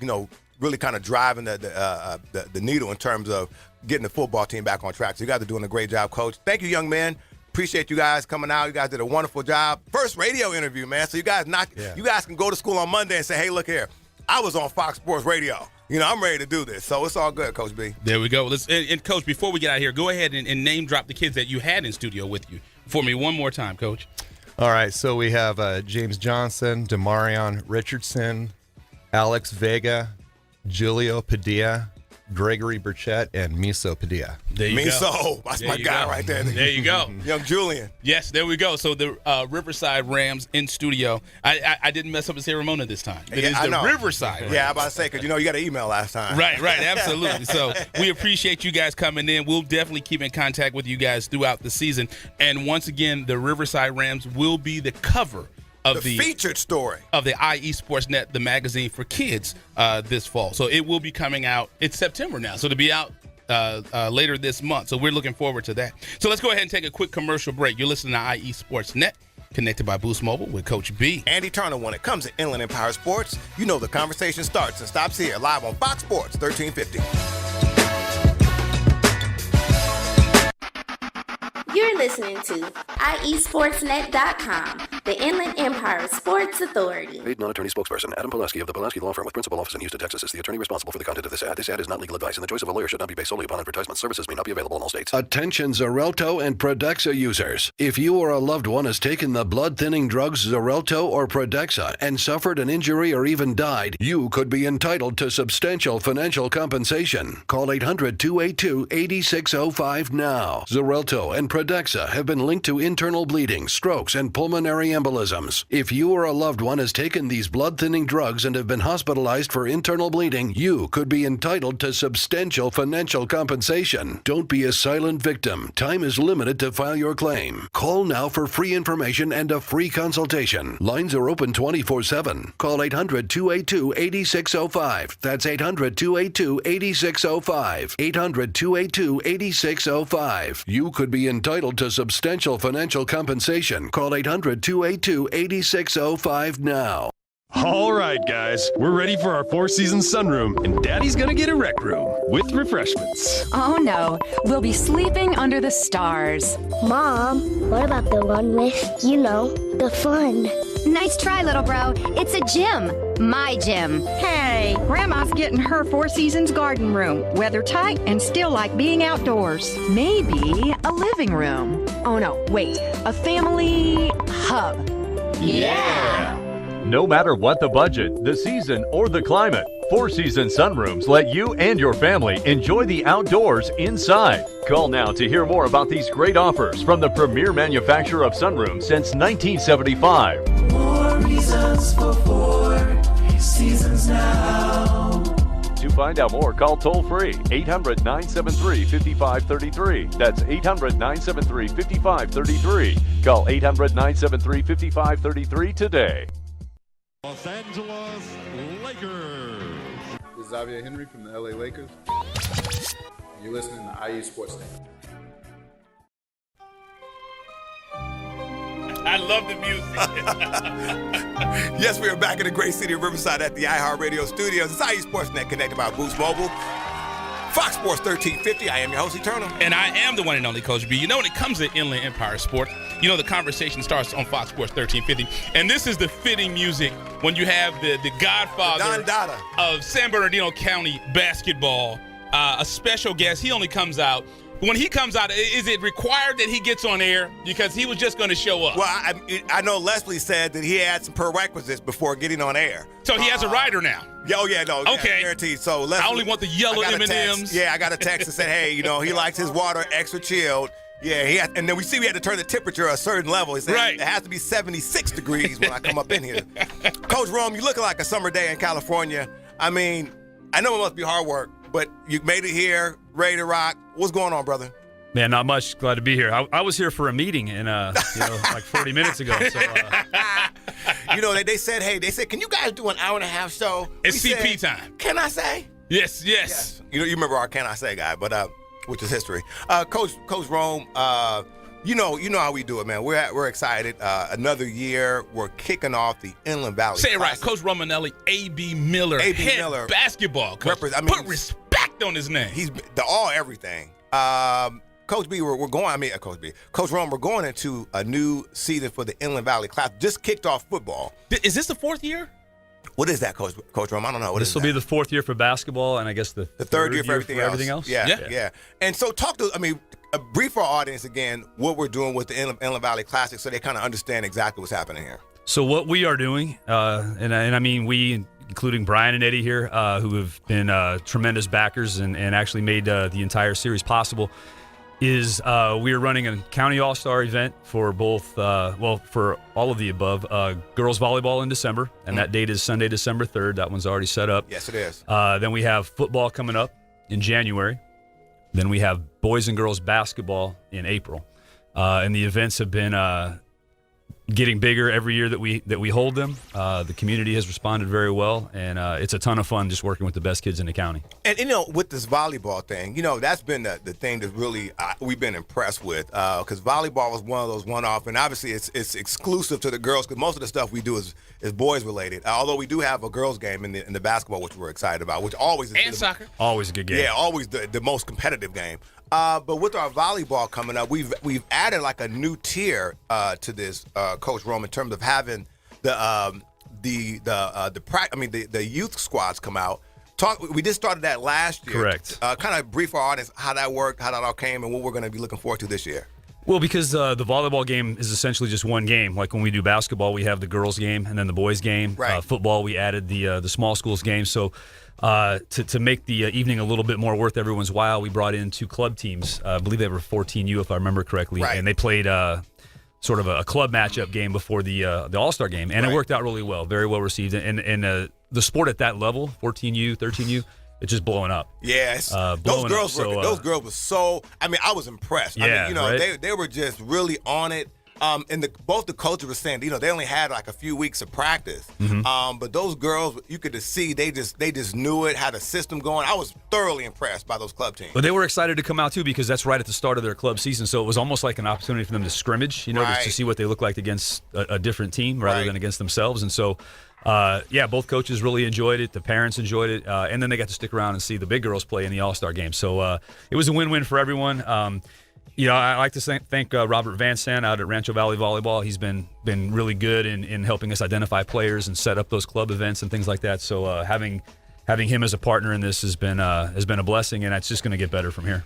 really kind of driving the needle in terms of getting the football team back on track. So you guys are doing a great job, Coach. Thank you, young men. Appreciate you guys coming out. You guys did a wonderful job. First radio interview, man. So you guys can go to school on Monday and say, hey, look here, I was on Fox Sports Radio. I'm ready to do this. So it's all good, Coach B. There we go. And Coach, before we get out of here, go ahead and name drop the kids that you had in studio with you for me one more time, Coach. All right, so we have James Johnson, Demarion Richardson, Alex Vega, Julio Padilla, Gregory Burchett, and Miso Padilla. There you go. That's my guy right there. There you go. Young Julian. Yes, there we go. So the Riverside Rams in studio. I didn't mess up his ceremony this time. It is the Riverside Rams. Yeah, I'm about to say, because you got an email last time. Right, absolutely. So we appreciate you guys coming in. We'll definitely keep in contact with you guys throughout the season. And once again, the Riverside Rams will be the cover of the featured story of the IE Sportsnet, the magazine for kids, this fall. So it will be coming out. It's September now, so it'll be out later this month. So we're looking forward to that. So let's go ahead and take a quick commercial break. You're listening to IE Sportsnet, connected by Boost Mobile with Coach B. Andy Turner. When it comes to Inland Empire Sports, the conversation starts and stops here, live on Fox Sports 1350. You're listening to IESportsNet.com, the Inland Empire Sports Authority. Paid non-attorney spokesperson Adam Pulaski of the Pulaski Law Firm with principal office in Houston, Texas is the attorney responsible for the content of this ad. This ad is not legal advice, and the choice of a lawyer should not be based solely upon advertisement. Services may not be available in all states. Attention Xarelto and Pradaxa users. If you or a loved one has taken the blood-thinning drugs Xarelto or Pradaxa and suffered an injury or even died, you could be entitled to substantial financial compensation. Call 800-282-8605 now. Xarelto and Pradaxa have been linked to internal bleeding, strokes, and pulmonary embolisms. If you or a loved one has taken these blood-thinning drugs and have been hospitalized for internal bleeding, you could be entitled to substantial financial compensation. Don't be a silent victim. Time is limited to file your claim. Call now for free information and a free consultation. Lines are open 24/7. Call 800-282-8605. That's 800-282-8605. 800-282-8605. You could be entitled to substantial financial compensation. Call 800-282-8605 now. All right, guys, we're ready for our four-season sunroom, and Daddy's gonna get a rec room with refreshments. Oh no, we'll be sleeping under the stars. Mom, what about the one with, the fun? Nice try, little bro. It's a gym. My gym. Hey, Grandma's getting her Four Seasons garden room. Weather tight and still like being outdoors. Maybe a living room. Oh no, wait, a family hub. Yeah! No matter what the budget, the season, or the climate, Four Seasons Sunrooms let you and your family enjoy the outdoors inside. Call now to hear more about these great offers from the premier manufacturer of sunrooms since 1975. More reasons for Four Seasons now. To find out more, call toll-free 800-973-5533. That's 800-973-5533. Call 800-973-5533 today. Los Angeles Lakers. This is Xavier Henry from the LA Lakers. You're listening to IU Sportsnet. I love the music. Yes, we are back in the great city of Riverside at the iHeartRadio studios. It's IU Sportsnet connected by Boost Mobile. Fox Sports 1350. I am your host, Eternal. And I am the one and only Coach B. When it comes to Inland Empire Sports, the conversation starts on Fox Sports 1350. And this is the fitting music when you have the godfather of San Bernardino County basketball, a special guest. He only comes out. When he comes out, is it required that he gets on air? Because he was just going to show up. Well, I know Leslie said that he had some prerequisites before getting on air. So he has a rider now. Oh, yeah, no. Okay. Guaranteed. So Leslie, I only want the yellow M&Ms. Yeah, I got a text that said, hey, he likes his water extra chilled. Yeah, and then we had to turn the temperature a certain level. He said it has to be 76 degrees when I come up in here. Coach Rome, you looking like a summer day in California. I mean, I know it must be hard work, but you made it here, ready to rock. What's going on, brother? Man, not much. Glad to be here. I was here for a meeting and like 40 minutes ago. So, they said, can you guys do an hour and a half show? It's CP time. Can I say? Yes. You remember our Can I Say guy, but which is history. Coach Rome, you know how we do it, man. We're excited. Another year, we're kicking off the Inland Valley. Say it right, Coach Romagnoli, A.B. Miller, head basketball coach. Put respect on his name. He's the all everything. Coach B, Coach Rome, we're going into a new season for the Inland Valley Class. Just kicked off football. Is this the fourth year? What is that, Coach Rome? I don't know. This will be the fourth year for basketball, and I guess the third year for everything else. Yeah. And so brief for our audience again what we're doing with the Inland Valley Classic so they kind of understand exactly what's happening here. So what we are doing, and I mean we, including Brian and Eddie here, who have been tremendous backers and actually made the entire series possible, is we are running a county all-star event for both, for all of the above, girls volleyball in December, and that date is Sunday, December 3rd. That one's already set up. Yes, it is. Then we have football coming up in January. Then we have boys and girls basketball in April. And the events have been getting bigger every year that we hold them. The community has responded very well, and it's a ton of fun just working with the best kids in the county. And with this volleyball thing, that's been the thing that really we've been impressed with, because volleyball was one of those one-off, and obviously it's exclusive to the girls because most of the stuff we do is boys related. Although we do have a girls game in the basketball, which we're excited about, which always is soccer, always a good game. Yeah, always the most competitive game. But with our volleyball coming up, we've added like a new tier to this, Coach Rome, in terms of having the youth squads come out. We just started that last year. Correct. Kind of brief our audience how that worked, how that all came, and what we're going to be looking forward to this year. Well, because the volleyball game is essentially just one game. Like when we do basketball, we have the girls game and then the boys game. Right. Football, we added the small schools game. So to make the evening a little bit more worth everyone's while, we brought in two club teams. I believe they were 14U, if I remember correctly. Right. And they played sort of a club matchup game before the All-Star game, and it worked out really well, very well received. And the sport at that level, 14U, 13U, it's just blowing up. Yes, those girls were so. I mean, I was impressed. Yeah, I mean, they were just really on it. And both the coaches were saying, they only had like a few weeks of practice. But those girls, you could just see they just knew it, had a system going. I was thoroughly impressed by those club teams. But they were excited to come out too, because that's right at the start of their club season. So it was almost like an opportunity for them to scrimmage, just to see what they look like against a different team rather than against themselves. And so, both coaches really enjoyed it. The parents enjoyed it, and then they got to stick around and see the big girls play in the All-Star game. So it was a win-win for everyone. I like to thank Robert Van Sant out at Rancho Valley Volleyball. He's been really good in helping us identify players and set up those club events and things like that. So having him as a partner in this has been a blessing, and it's just going to get better from here.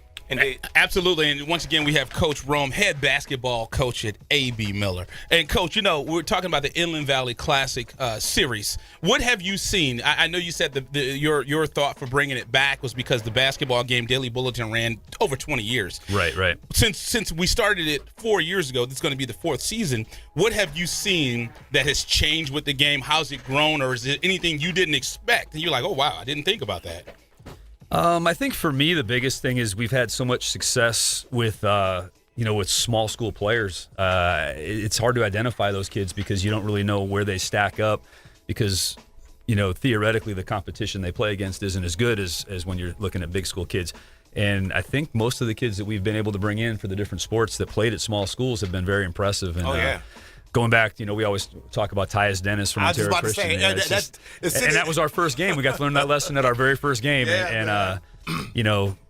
Absolutely. And once again, we have Coach Rome, head basketball coach at A.B. Miller. And, Coach, we're talking about the Inland Valley Classic Series. What have you seen? I know you said your thought for bringing it back was because the basketball game, Daily Bulletin, ran over 20 years. Right. Since we started it 4 years ago, this is going to be the fourth season. What have you seen that has changed with the game? How's it grown, or is it anything you didn't expect? And you're like, oh, wow, I didn't think about that. I think for me, the biggest thing is we've had so much success with small school players. It's hard to identify those kids because you don't really know where they stack up because, theoretically the competition they play against isn't as good as when you're looking at big school kids. And I think most of the kids that we've been able to bring in for the different sports that played at small schools have been very impressive. And, going back, we always talk about Tyus Dennis from Ontario Christian. And that was our first game. We got to learn that lesson at our very first game.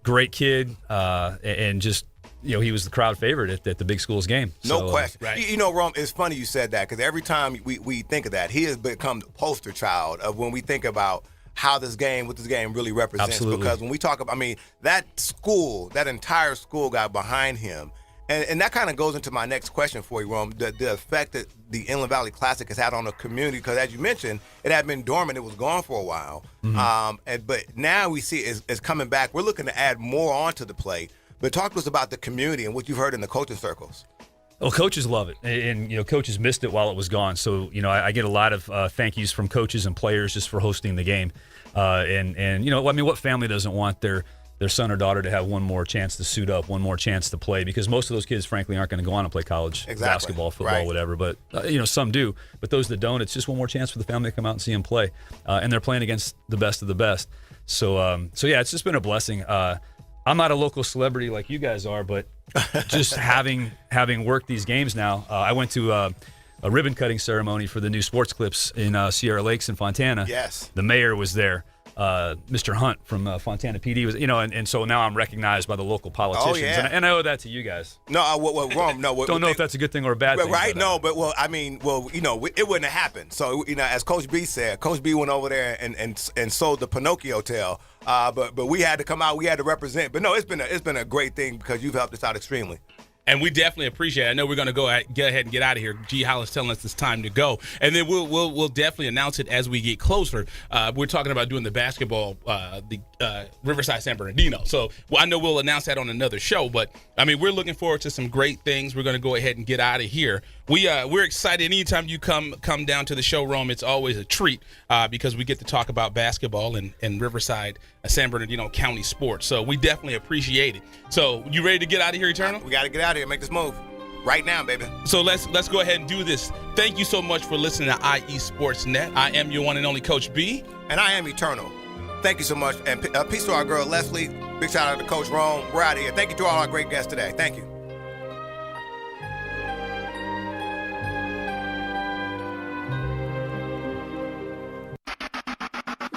Great kid, and just he was the crowd favorite at the big schools game. No question. Rome, it's funny you said that because every time we think of that, he has become the poster child of when we think about what this game really represents. Absolutely. Because when we talk about, that entire school got behind him. And that kind of goes into my next question for you, Rome, the effect that the Inland Valley Classic has had on the community, because as you mentioned, it had been dormant. It was gone for a while. But now we see it's coming back. We're looking to add more onto the plate. But talk to us about the community and what you've heard in the coaching circles. Well, coaches love it, and coaches missed it while it was gone. So I get a lot of thank yous from coaches and players just for hosting the game. What family doesn't want their son or daughter to have one more chance to suit up, one more chance to play, because most of those kids, frankly, aren't going to go on and play college basketball, football, whatever. But, some do. But those that don't, it's just one more chance for the family to come out and see them play. And they're playing against the best of the best. So it's just been a blessing. I'm not a local celebrity like you guys are, but just having worked these games now, I went to a ribbon cutting ceremony for the new sports clips in Sierra Lakes in Fontana. Yes. The mayor was there. Mr. Hunt from Fontana PD was, and so now I'm recognized by the local politicians, and I owe that to you guys. No, Rome, no. Don't know if that's a good thing or a bad thing. Right? No, but it wouldn't have happened. So, as Coach B said, Coach B went over there and sold the Pinocchio tale. But we had to come out, we had to represent. But no, it's been a great thing because you've helped us out extremely. And we definitely appreciate it. I know we're going to get ahead and get out of here. G. Hollis telling us it's time to go. And then we'll definitely announce it as we get closer. We're talking about doing the basketball, the Riverside San Bernardino. So I know we'll announce that on another show. But, we're looking forward to some great things. We're going to go ahead and get out of here. We're excited. Anytime you come down to the show, Rome, it's always a treat because we get to talk about basketball and Riverside, San Bernardino County sports. So we definitely appreciate it. So you ready to get out of here, Eternal? We got to get out of here and make this move right now, baby. So let's go ahead and do this. Thank you so much for listening to IE Sports Net. I am your one and only Coach B. And I am Eternal. Thank you so much. And peace to our girl, Leslie. Big shout out to Coach Rome. We're out of here. Thank you to all our great guests today. Thank you.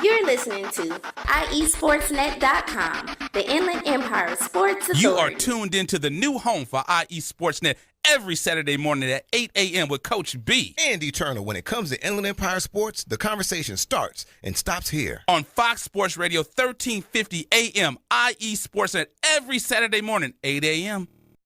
You're listening to IESportsNet.com, the Inland Empire Sports Authority. You are tuned into the new home for IE Sportsnet every Saturday morning at 8 a.m. with Coach B. And Eternal. When it comes to Inland Empire sports, the conversation starts and stops here. On Fox Sports Radio, 1350 a.m., IE Sportsnet every Saturday morning, 8 a.m.